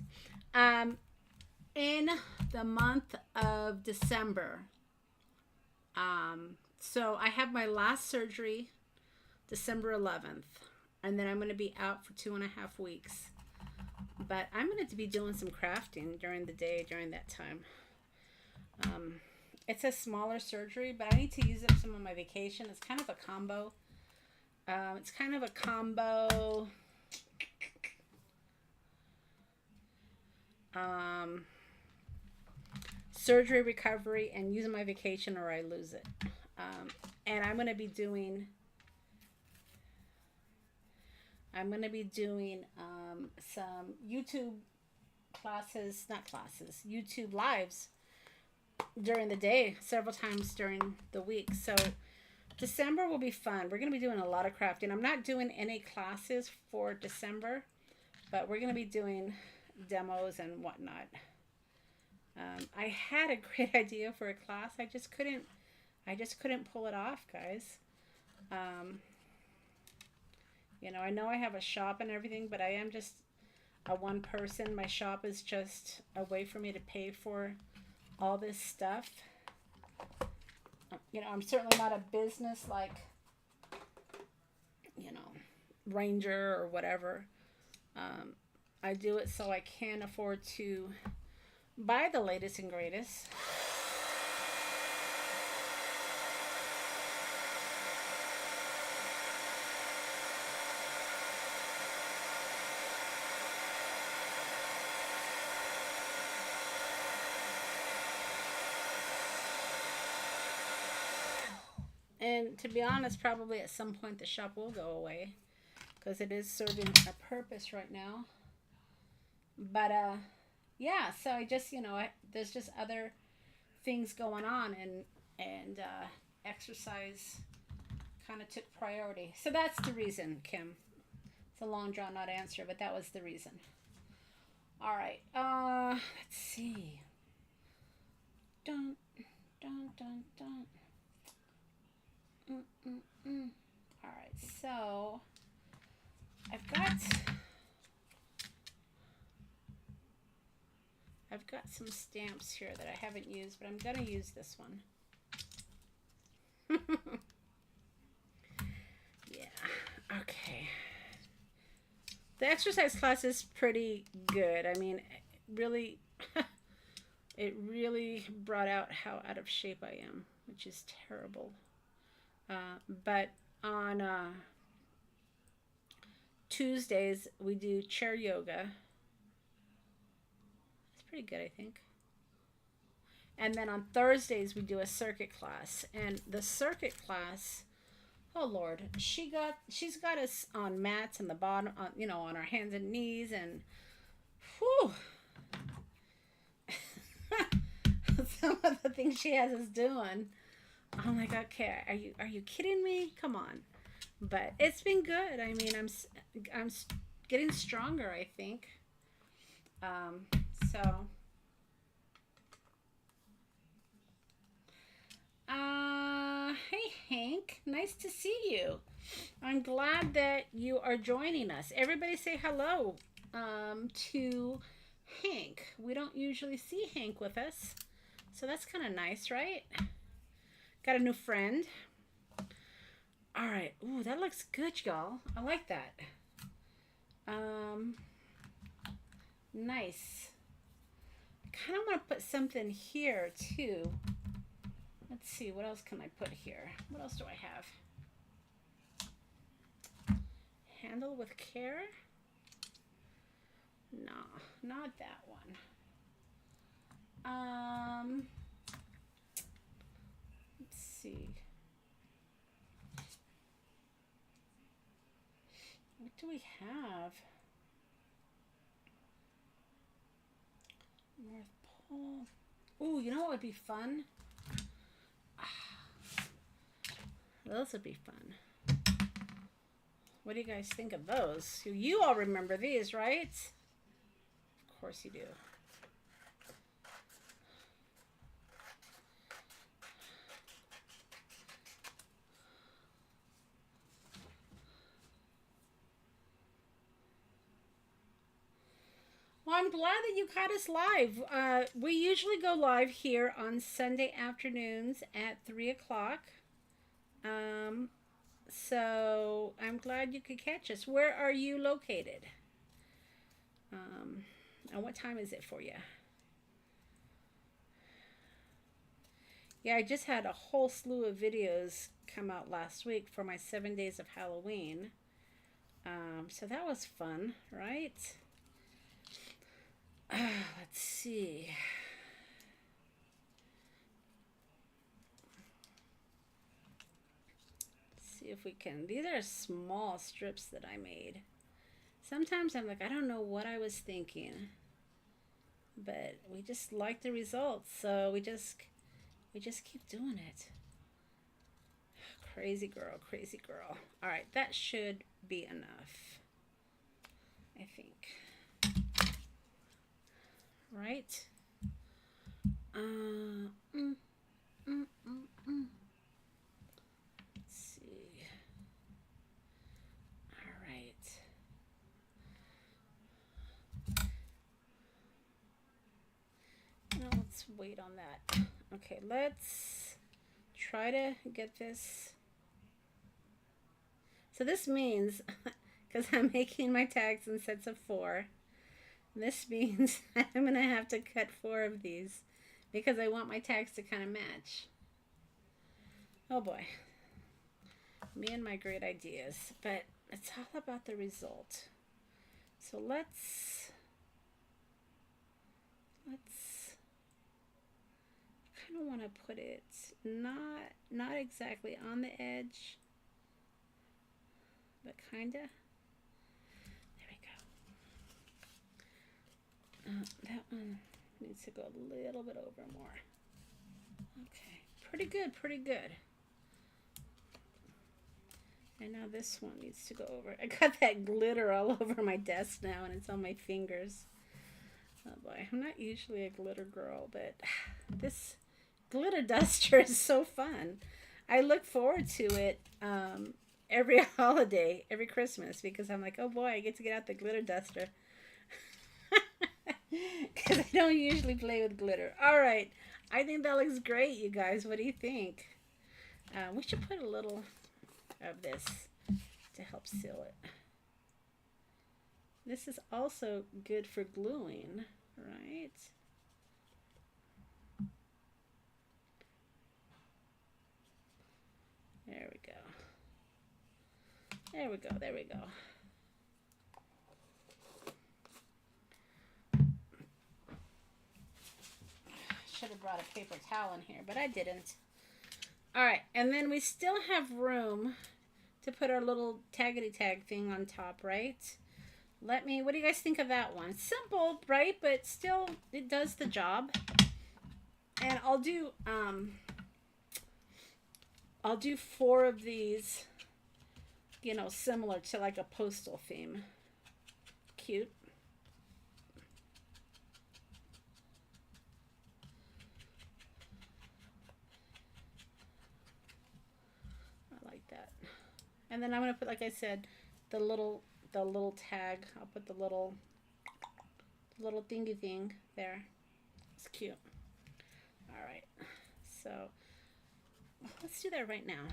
In the month of December. So I have my last surgery December 11th, and then I'm going to be out for 2.5 weeks. But I'm going to be doing some crafting during the day during that time. It's a smaller surgery, but I need to use up some of my vacation. It's kind of a combo. surgery recovery and using my vacation or I lose it. And I'm going to be doing some YouTube classes, not classes, YouTube lives during the day, several times during the week. So December will be fun. We're going to be doing a lot of crafting. I'm not doing any classes for December, but we're going to be doing demos and whatnot. I had a great idea for a class. I just couldn't pull it off, guys. You know, I know I have a shop and everything, but I am just a one person. My shop is just a way for me to pay for all this stuff. You know, I'm certainly not a business like, you know, Ranger or whatever. I do it so I can afford to buy the latest and greatest. And to be honest, probably at some point the shop will go away because it is serving a purpose right now. But yeah, so I just, you know, there's just other things going on, and exercise kind of took priority. So that's the reason, Kim. It's a long drawn out answer, but that was the reason. All right. Let's see. Dun dun dun dun. All right, so I've got some stamps here that I haven't used, but I'm gonna use this one. Yeah, okay. The exercise class is pretty good. I mean, really, it really brought out how out of shape I am, which is terrible. But on Tuesdays, we do chair yoga. It's pretty good, I think. And then on Thursdays, we do a circuit class. And the circuit class, oh Lord, she's got us on mats in the bottom, on, you know, on our hands and knees, and whew. Some of the things she has us doing. I'm like, okay, are you kidding me? Come on. But it's been good. I mean, I'm getting stronger, I think. So hey Hank, nice to see you. I'm glad that you are joining us. Everybody say hello to Hank. We don't usually see Hank with us, so that's kind of nice, right? Got a new friend. All right. Ooh, that looks good, y'all. I like that. Nice. I kind of want to put something here, too. Let's see. What else can I put here? What else do I have? Handle with care? No, not that one. Let's see. What do we have? North Pole. Ooh, you know what would be fun? Those would be fun. What do you guys think of those? You all remember these, right? Of course you do. Well, I'm glad that you caught us live. We usually go live here on Sunday afternoons at 3 o'clock. So I'm glad you could catch us. Where are you located? And what time is it for you? Yeah, I just had a whole slew of videos come out last week for my 7 days of Halloween. So that was fun, right? Let's see. see if we can. These are small strips that I made. Sometimes I'm like, I don't know what I was thinking, but we just like the results, so we just keep doing it. Crazy girl, crazy girl. All right, that should be enough, I think. Right? Let's see. All right. Now let's wait on that. Okay, let's try to get this. So this means, because I'm making my tags in sets of 4, this means I'm going to have to cut 4 of these because I want my tags to kind of match. Oh boy. Me and my great ideas. But it's all about the result. So let's kind of want to put it not exactly on the edge, but kind of. There we go. That one needs to go a little bit over more. Okay, pretty good, pretty good. And now this one needs to go over. I got that glitter all over my desk now, and it's on my fingers. Oh boy, I'm not usually a glitter girl, but this glitter duster is so fun. I look forward to it every holiday, every Christmas, because I'm like, oh boy, I get to get out the glitter duster. Because I don't usually play with glitter. All right, I think that looks great, you guys. What do you think? We should put a little of this to help seal it. This is also good for gluing, right? There we go. There we go. There we go. Should have brought a paper towel in here, but I didn't. All right, and then we still have room to put our little taggity tag thing on top, right? What do you guys think of that one? Simple, right? But still, it does the job. And I'll do 4 of these, you know, similar to like a postal theme. Cute. I like that. And then I'm gonna put, like I said, the little tag. I'll put the little thingy thing there. It's cute. All right. So let's do that right now,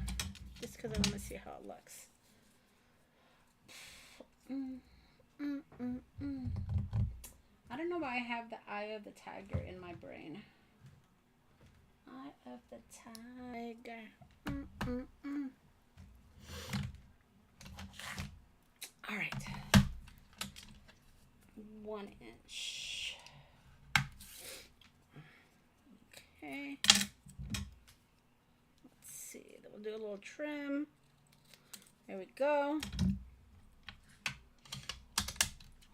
just because I want to see how it looks. I don't know why I have the eye of the tiger in my brain. Eye of the tiger. All right. 1 inch. Okay. Let's see. Then we'll do a little trim. There we go.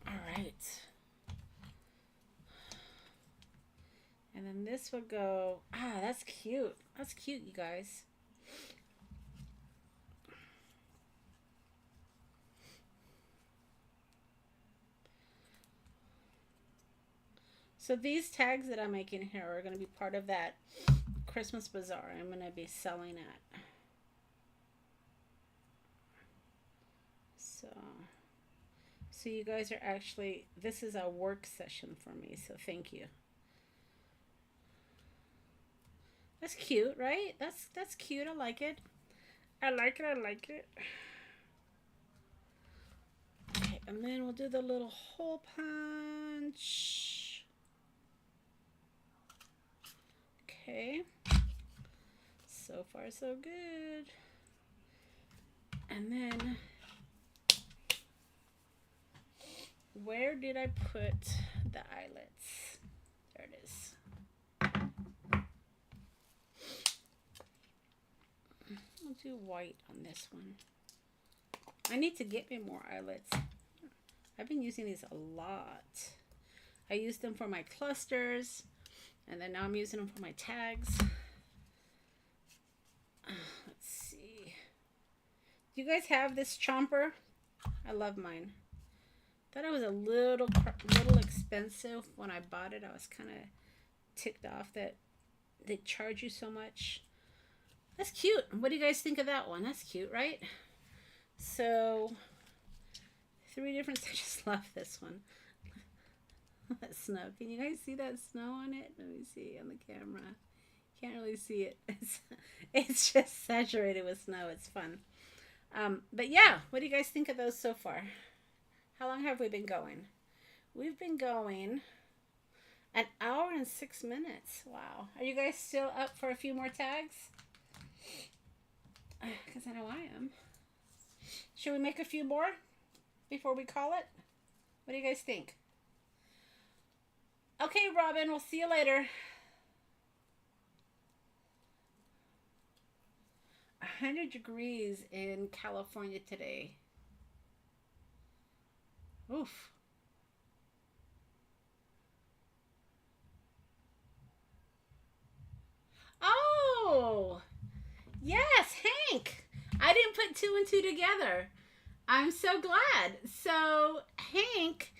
All right. And then this will go. Ah, that's cute. That's cute, you guys. So these tags that I'm making here are going to be part of that Christmas bazaar I'm going to be selling at. So you guys are actually, this is a work session for me, so thank you. That's cute, right? That's cute. I like it. I like it. I like it. Okay, and then we'll do the little hole punch. Okay, so far so good. And then, where did I put the eyelets? There it is. I'll do white on this one. I need to get me more eyelets. I've been using these a lot. I used them for my clusters, and then now I'm using them for my tags. Let's see. Do you guys have this chomper? I love mine. Thought it was a little expensive when I bought it. I was kind of ticked off that they charge you so much. That's cute. What do you guys think of that one? That's cute, right? So 3 different. I just love this one. That snow. Can you guys see that snow on it? Let me see on the camera. Can't really see it. It's just saturated with snow. It's fun. But yeah, what do you guys think of those so far? How long have we been going? We've been going an hour and 6 minutes. Wow. Are you guys still up for a few more tags? Because I know I am. Should we make a few more before we call it? What do you guys think? Okay, Robin, we'll see you later. 100 degrees in California today. Oof. Oh, yes, Hank. I didn't put 2 and 2 together. I'm so glad. So Hank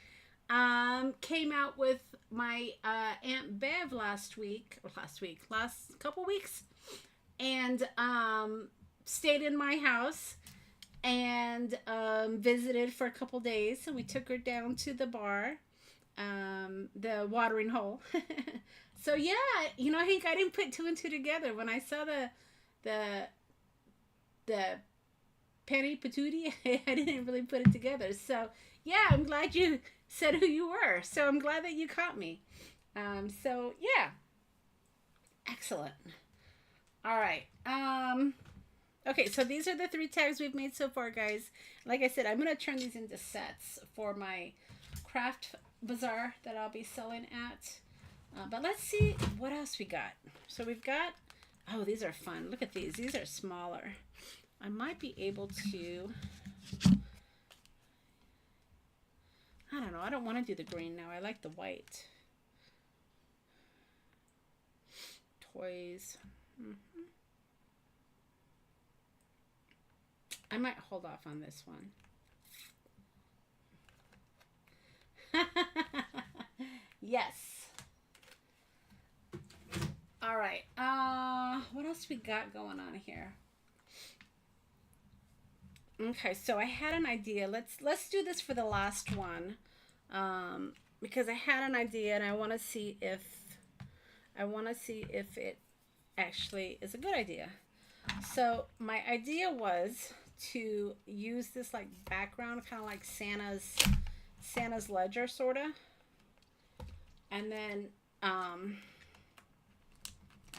came out with my Aunt Bev last couple weeks, and stayed in my house and visited for a couple days. So we took her down to the bar, the watering hole. So yeah, you know, Hank, I didn't put 2 and 2 together when I saw the penny patootie. I didn't really put it together. So yeah, I'm glad you said who you were. So I'm glad that you caught me. So yeah, excellent. All right. Okay, so these are the 3 tags we've made so far, guys. Like I said, I'm going to turn these into sets for my craft bazaar that I'll be selling at. But let's see what else we got. So we've got, oh, these are fun. Look at these. These are smaller. I might be able to, I don't know. I don't want to do the green now. I like the white. Toys. I might hold off on this one. Yes. All right. What else we got going on here? Okay, so I had an idea. Let's do this for the last one, because I had an idea and I want to see if it actually is a good idea. So my idea was to use this like background, kind of like Santa's ledger, sorta, and then I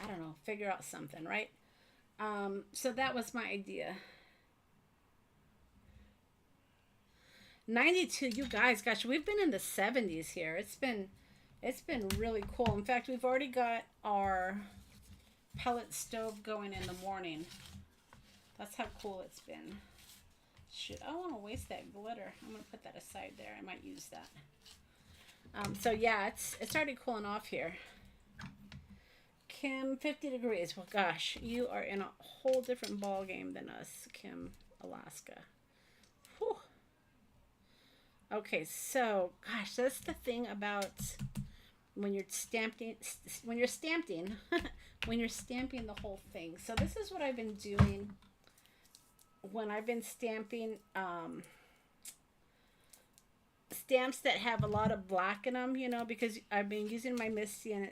don't know, figure out something, right? So that was my idea. 92, you guys, gosh, we've been in the 70s here. It's been really cool. In fact, we've already got our pellet stove going in the morning. That's how cool it's been. Shoot, I don't want to waste that glitter. I'm going to put that aside there. I might use that. So yeah, it's already cooling off here. Kim, 50 degrees. Well, gosh, you are in a whole different ball game than us, Kim, Alaska. Whew. Okay, so gosh, that's the thing about when you're stamping when you're stamping the whole thing. So this is what I've been doing when I've been stamping stamps that have a lot of black in them, you know, because I've been using my Misty, and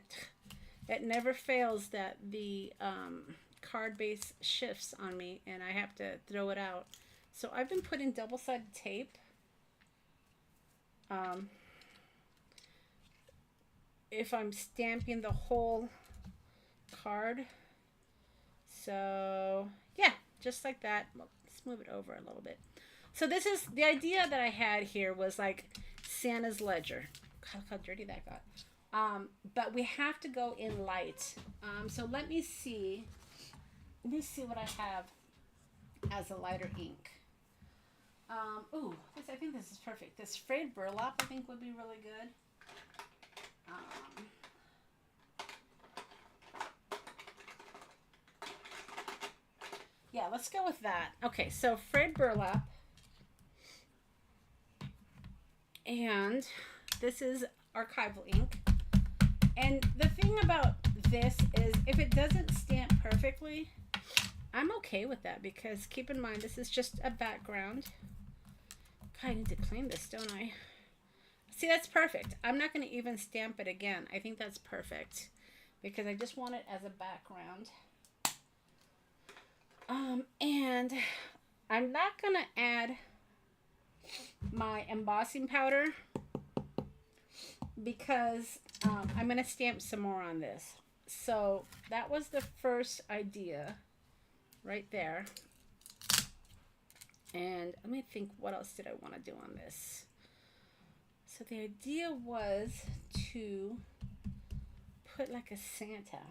it never fails that the card base shifts on me and I have to throw it out. So I've been putting double-sided tape if I'm stamping the whole card. So yeah, just like that. Well, let's move it over a little bit. So this is the idea that I had here, was like Santa's ledger. God, look how dirty that got. But we have to go in light. So let me see what I have. as a lighter ink. Ooh, I think this is perfect. This frayed burlap I think would be really good. Yeah, let's go with that. Okay, so frayed burlap. And this is archival ink. And the thing about this is if it doesn't stamp perfectly, I'm okay with that because keep in mind this is just a background. God, I need to clean this, don't I? See, that's perfect. I'm not going to even stamp it again. I think that's perfect because I just want it as a background. And I'm not going to add my embossing powder because I'm going to stamp some more on this. So that was the first idea right there. And let me think, what else did I want to do on this? So the idea was to put like a Santa,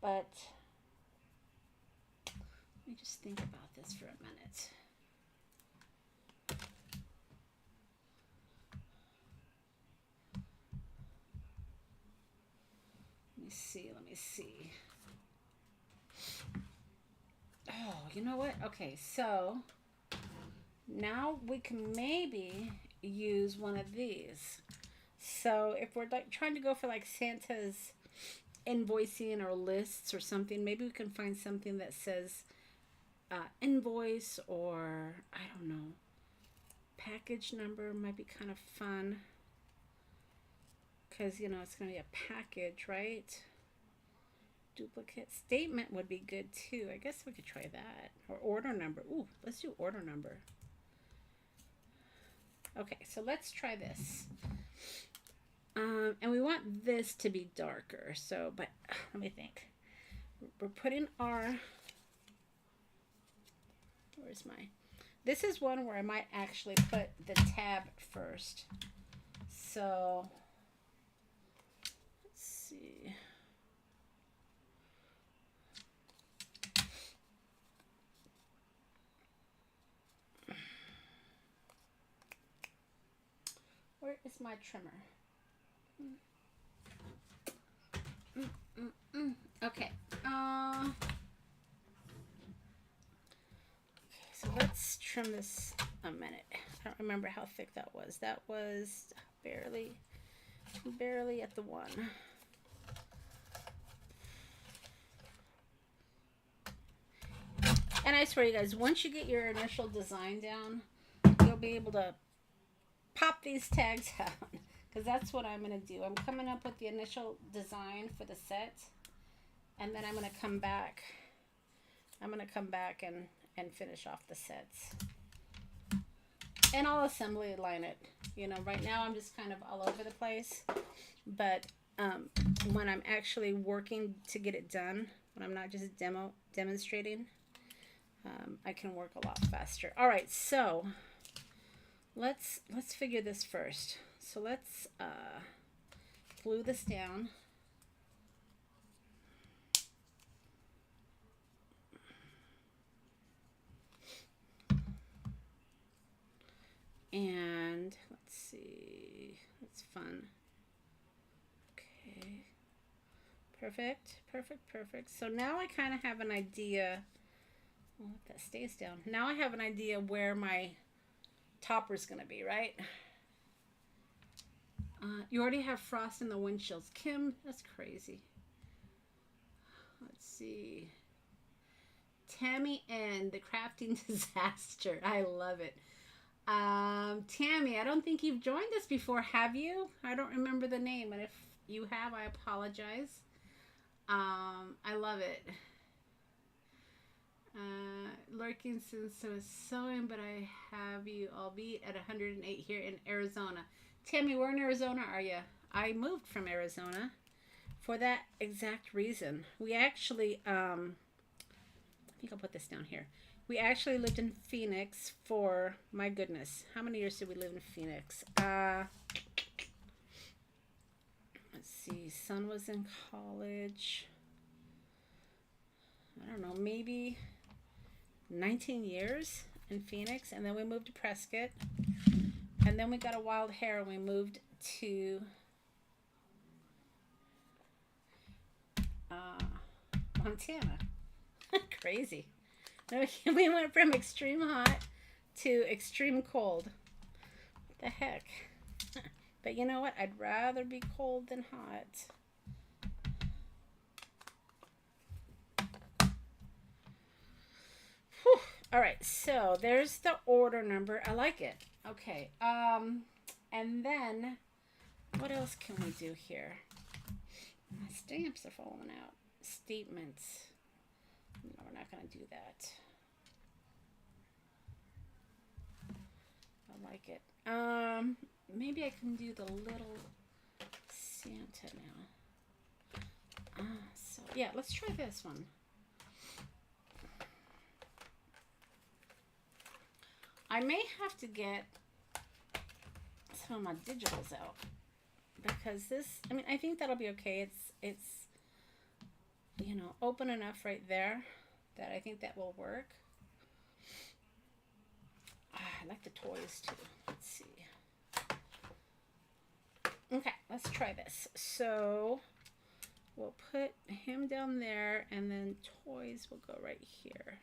but let me just think about this for a minute. Let me see. Oh, you know what? Okay, so now we can maybe use one of these. So if we're like trying to go for like Santa's invoicing or lists or something, maybe we can find something that says invoice or I don't know, package number might be kind of fun because you know it's going to be a package, right? Duplicate statement would be good too. I guess we could try that. Or order number. Ooh, let's do order number. Okay, so let's try this. And we want this to be darker. So, but let me think. We're putting our, where's my, this is one where I might actually put the tab first. So, let's see. Where is my trimmer? Okay. So let's trim this a minute. I don't remember how thick that was. That was barely at the one. And I swear you guys, once you get your initial design down, you'll be able to pop these tags out because that's what I'm going to do. I'm coming up with the initial design for the set and then I'm going to come back. And finish off the sets. And I'll assembly line it. You know, right now I'm just kind of all over the place. But when I'm actually working to get it done, when I'm not just demonstrating, I can work a lot faster. All right, so let's figure this first. So let's glue this down. And let's see, that's fun. Okay, perfect. So now I kind of have an idea. Well, that stays down. Now I have an idea where my topper is going to be, right? You already have frost in the windshields. Kim, that's crazy. Let's see. Tammy and the crafting disaster. I love it. Tammy, I don't think you've joined us before, have you? I don't remember the name, and if you have, I apologize. I love it. Lurking since I was sewing, but I have you, albeit at 108 here in Arizona. Tammy, where in Arizona are you? I moved from Arizona for that exact reason. We actually, I think I'll put this down here. We actually lived in Phoenix for, my goodness, how many years did we live in Phoenix? Let's see, son was in college. I don't know, maybe 19 years in Phoenix, and then we moved to Prescott, and then we got a wild hair and we moved to Montana. Crazy. We went from extreme hot to extreme cold. What the heck? But you know what? I'd rather be cold than hot. Whew. All right, so there's the order number. I like it. Okay. And then what else can we do here? My stamps are falling out. Statements. No, we're not going to do that. I like it. Maybe I can do the little Santa now. So yeah, let's try this one. I may have to get some of my digitals out because this, I mean, I think that'll be okay. It's you know, open enough right there that I think that will work. I like the toys too. Let's see. Okay, let's try this. So we'll put him down there, and then toys will go right here.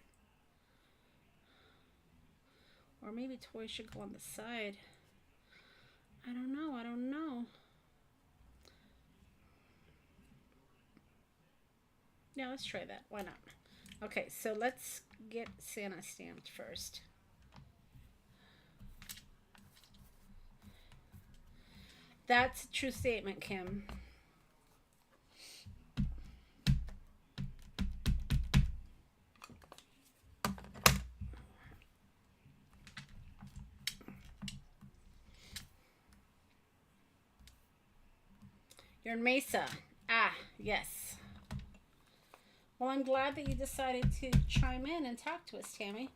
Or maybe toys should go on the side. I don't know. I don't know. Yeah, let's try that. Why not? Okay, so let's get Santa stamped first. That's a true statement, Kim. You're in Mesa. Ah, yes. Well, I'm glad that you decided to chime in and talk to us, Tammy.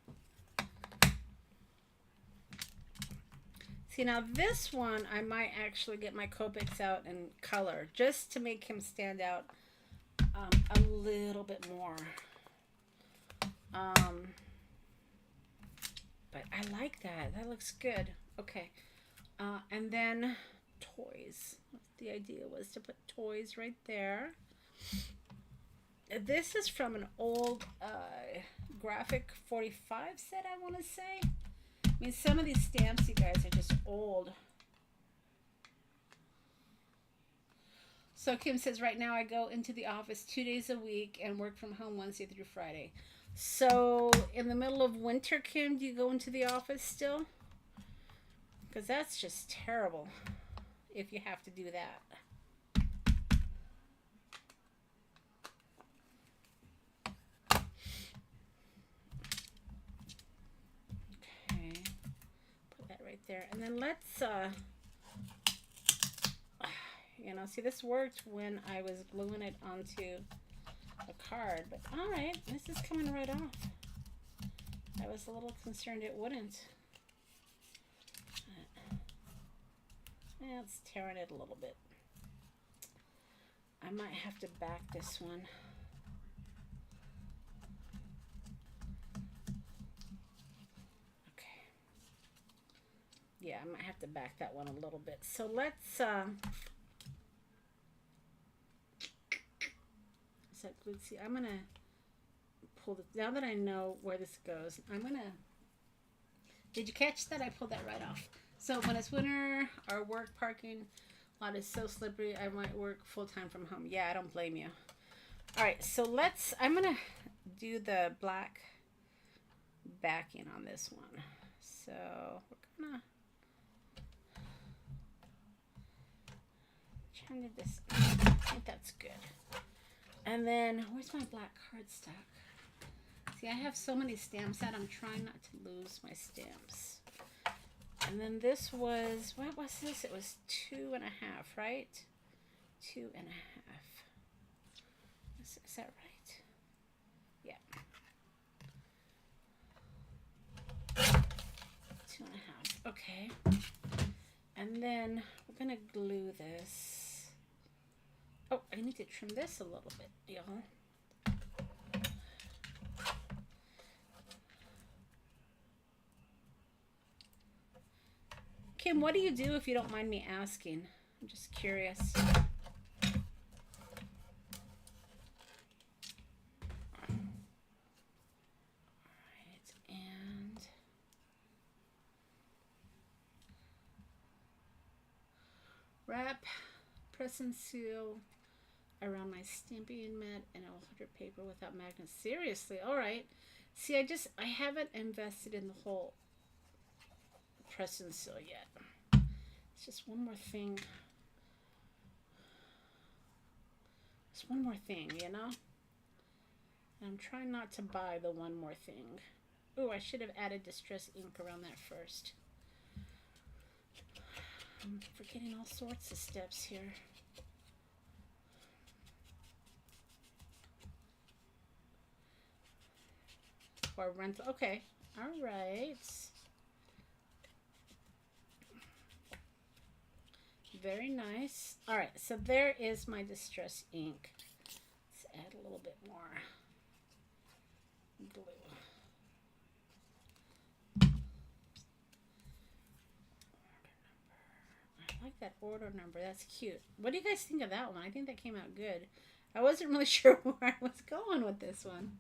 See, now this one, I might actually get my Copics out in color just to make him stand out a little bit more. But I like that. That looks good. Okay. And then toys. The idea was to put toys right there. This is from an old graphic 45 set, I want to say. I mean, some of these stamps, you guys, are just old. So Kim says, right now I go into the office 2 days a week and work from home Wednesday through Friday. So in the middle of winter, Kim, do you go into the office still? Because that's just terrible if you have to do that. There, and then let's you know, see, this worked when I was gluing it onto a card, but all right, this is coming right off. I was a little concerned it wouldn't. Yeah, it's tearing it a little bit. I might have to back this one. Yeah, I might have to back that one a little bit. So let's, is that glued? See, I'm going to pull this, now that I know where this goes, I'm going to, did you catch that? I pulled that right off. So when it's winter, our work parking lot is so slippery, I might work full-time from home. Yeah, I don't blame you. All right, so let's, I'm going to do the black backing on this one. So we're going to, this, I think that's good. And then where's my black cardstock? See, I have so many stamps out, I'm trying not to lose my stamps. And then this was, what was this? It was 2.5, right? 2.5. Is that right? Yeah. 2.5. Okay. And then we're gonna glue this. Oh, I need to trim this a little bit, y'all. Kim, what do you do if you don't mind me asking? I'm just curious. Wrap, press and seal around my stamping mat and I'll hold your paper without magnets. Seriously, all right. See, I haven't invested in the whole press and seal yet. It's just one more thing. Just one more thing, you know? And I'm trying not to buy the one more thing. Oh, I should have added distress ink around that first. I'm forgetting all sorts of steps here. Or rental. Okay. All right. Very nice. All right. So there is my distress ink. Let's add a little bit more glue. I like that order number. That's cute. What do you guys think of that one? I think that came out good. I wasn't really sure where I was going with this one.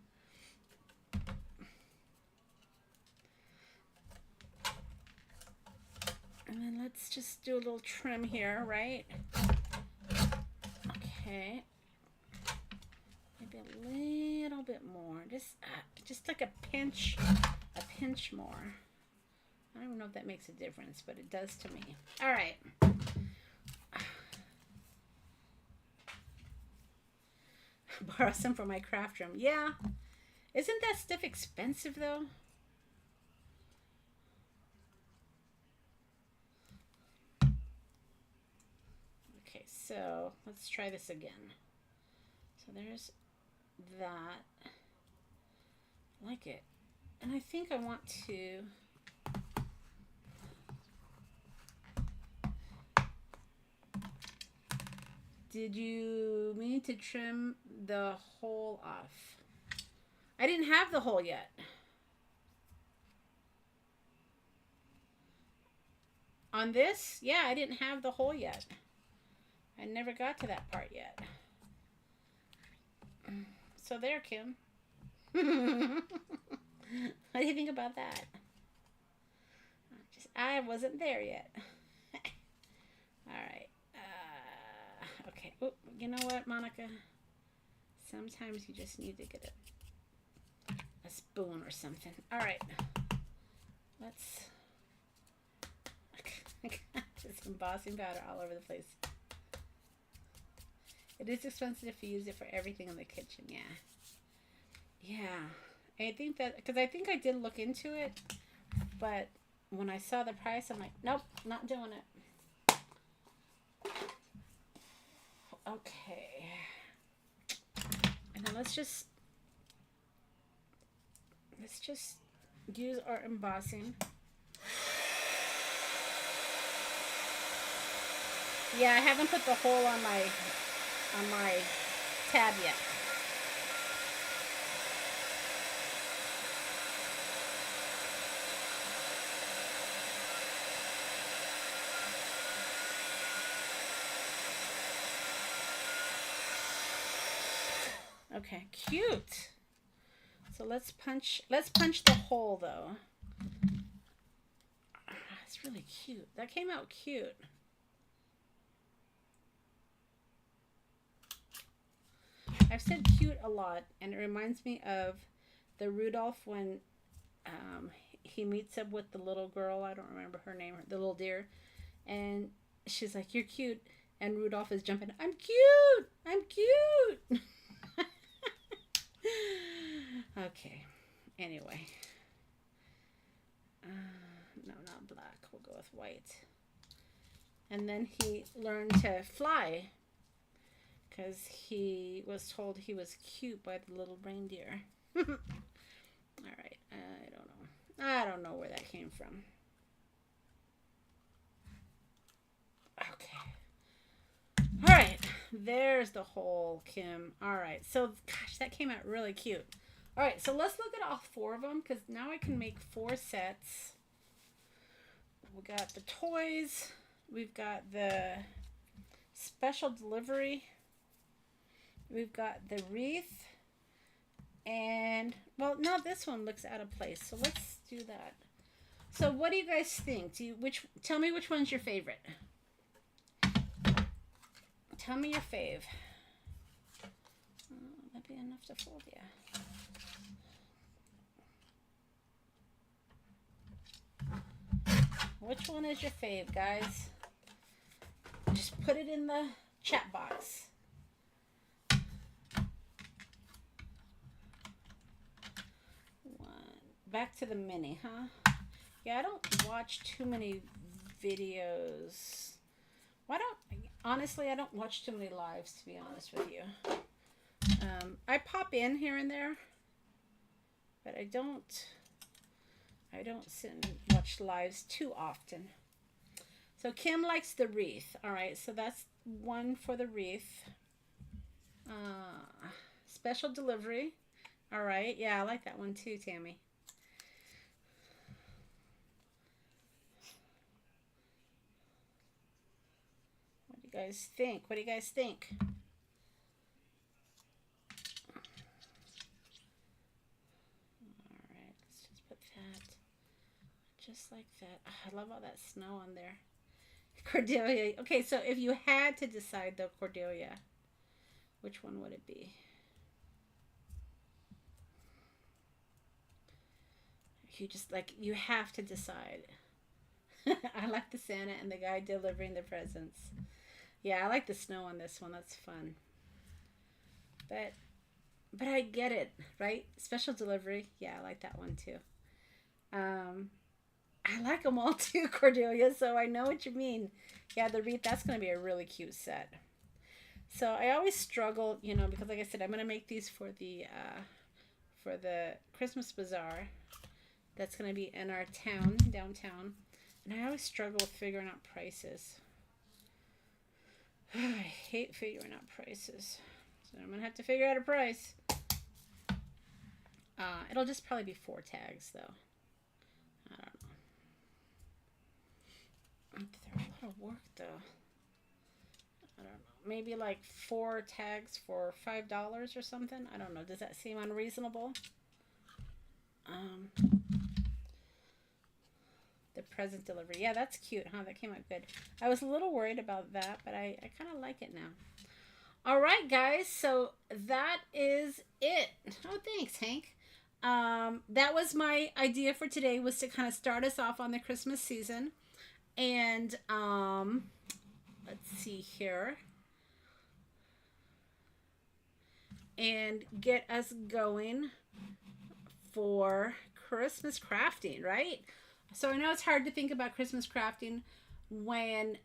And then let's just do a little trim here, right? Okay. Maybe a little bit more. Just like a pinch more. I don't know if that makes a difference, but it does to me. All right. Borrow some for my craft room. Yeah. Isn't that stuff expensive, though? Okay, so let's try this again. So there's that. I like it. And I think I want to... Did you mean to trim the hole off? I didn't have the hole yet. On this? Yeah, I didn't have the hole yet. I never got to that part yet. So there, Kim. What do you think about that? I wasn't there yet. All right. Okay. Oh, you know what, Monica? Sometimes you just need to get a spoon or something. All right. Let's... Just embossing powder all over the place. It is expensive if you use it for everything in the kitchen. Yeah. Yeah. I think that... Because I think I did look into it. But when I saw the price, I'm like, nope, not doing it. Okay. And then let's just use our embossing. Yeah, I haven't put the hole on my tab yet. Okay, cute. So let's punch the hole though. It's really cute. That came out cute. I've said cute a lot, and it reminds me of the Rudolph when he meets up with the little girl. I don't remember her name, the little deer, and she's like, "You're cute," and Rudolph is jumping, "I'm cute! I'm cute!" Okay. Anyway. No, not black. We'll go with white. And then he learned to fly because he was told he was cute by the little reindeer. All right. I don't know where that came from. Okay. All right. There's the hole, Kim. All right. So, gosh, that came out really cute. All right. So let's look at all 4 of them because now I can make 4 sets. We got the toys. We've got the special delivery. We've got the wreath. And, well, no, this one looks out of place. So let's do that. So what do you guys think? Tell me which one's your favorite. Tell me your fave. That'd be enough to fold, yeah. Which one is your fave, guys? Just put it in the chat box. Back to the mini, huh? Yeah, I don't watch too many videos. Honestly, I don't watch too many lives, to be honest with you. I pop in here and there, but I don't sit and watch lives too often. So Kim likes the wreath. All right, so that's one for the wreath. Special delivery. All right, yeah, I like that one too, Tammy. What do you guys think? What do you guys think? Just like that. Oh, I love all that snow on there. Cordelia. Okay, so if you had to decide though, Cordelia, which one would it be? You have to decide. I like the Santa and the guy delivering the presents. Yeah, I like the snow on this one. That's fun. But I get it, right? Special delivery. Yeah, I like that one too. I like them all too, Cordelia, so I know what you mean. Yeah, the wreath, that's going to be a really cute set. So I always struggle, you know, because like I said, I'm going to make these for the Christmas bazaar. That's going to be in our town, downtown. And I always struggle with figuring out prices. I hate figuring out prices. So I'm going to have to figure out a price. It'll just probably be 4 tags, though. I don't know. They're a lot of work, though. I don't know. Maybe like 4 tags for $5 or something. I don't know. Does that seem unreasonable? The present delivery. Yeah, that's cute, huh? That came out good. I was a little worried about that, but I kind of like it now. All right, guys. So that is it. Oh, thanks, Hank. That was my idea for today, was to kind of start us off on the Christmas season. And let's see here. And get us going for Christmas crafting, right? So I know it's hard to think about Christmas crafting when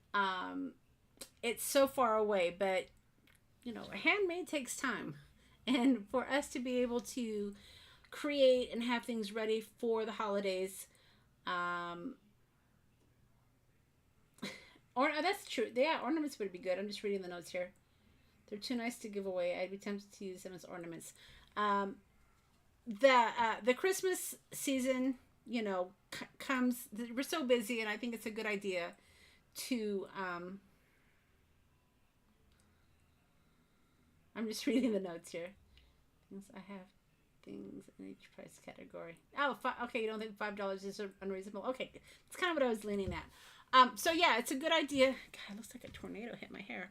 it's so far away, but you know, handmade takes time. And for us to be able to create and have things ready for the holidays, or that's true. Yeah, ornaments would be good. I'm just reading the notes here. They're too nice to give away. I'd be tempted to use them as ornaments. The Christmas season, you know, comes. We're so busy, and I think it's a good idea to. I'm just reading the notes here. I have things in each price category. Oh, okay. You don't think $5 is unreasonable? Okay, that's kind of what I was leaning at. So yeah, it's a good idea. God, it looks like a tornado hit my hair.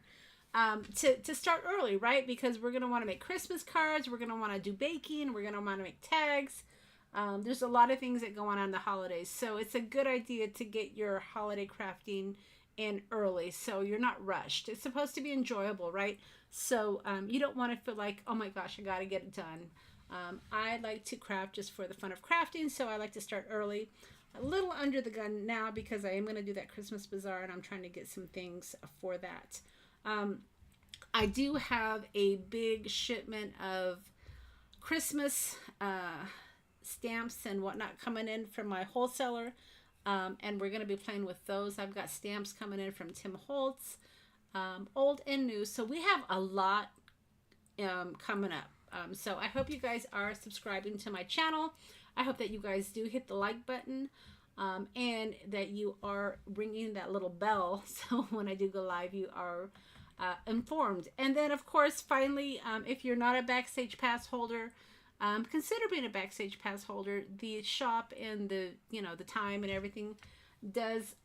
To start early, right? Because we're going to want to make Christmas cards. We're going to want to do baking. We're going to want to make tags. There's a lot of things that go on the holidays. So it's a good idea to get your holiday crafting in early, so you're not rushed. It's supposed to be enjoyable, right? So you don't want to feel like, oh my gosh, I got to get it done. I like to craft just for the fun of crafting, so I like to start early. A little under the gun now because I am going to do that Christmas bazaar, and I'm trying to get some things for that. I do have a big shipment of Christmas stamps and whatnot coming in from my wholesaler, and we're going to be playing with those. I've got stamps coming in from Tim Holtz, old and new, so we have a lot coming up. So I hope you guys are subscribing to my channel. I hope that you guys do hit the like button. and that you are ringing that little bell. So when I do go live, you are informed. And then, of course, finally, if you're not a Backstage Pass holder, consider being a Backstage Pass holder. The shop and the the time and everything does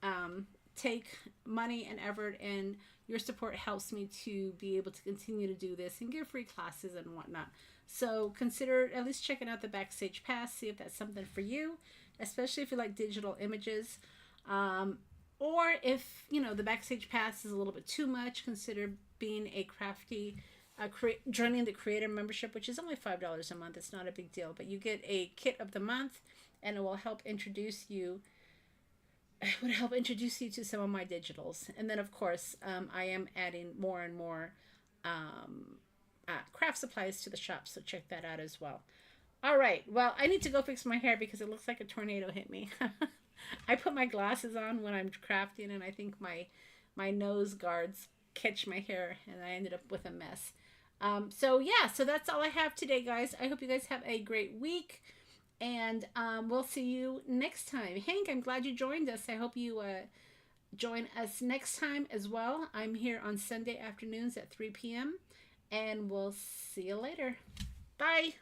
take money and effort, and your support helps me to be able to continue to do this and give free classes and whatnot. So consider at least checking out the Backstage Pass, see if that's something for you, especially if you like digital images. Or if the Backstage Pass is a little bit too much, consider being a crafty, joining the creator membership, which is only $5 a month. It's not a big deal, but you get a kit of the month, and it will help introduce you. It would help introduce you to some of my digitals, and then of course I am adding more and more craft supplies to the shop, so check that out as well. All right, well, I need to go fix my hair because it looks like a tornado hit me. I put my glasses on when I'm crafting, and I think my nose guards catch my hair, and I ended up with a mess. So yeah, so that's all I have today, guys. I hope you guys have a great week, and we'll see you next time. Hank, I'm glad you joined us. I hope you join us next time as well. I'm here on Sunday afternoons at 3 p.m., and we'll see you later. Bye.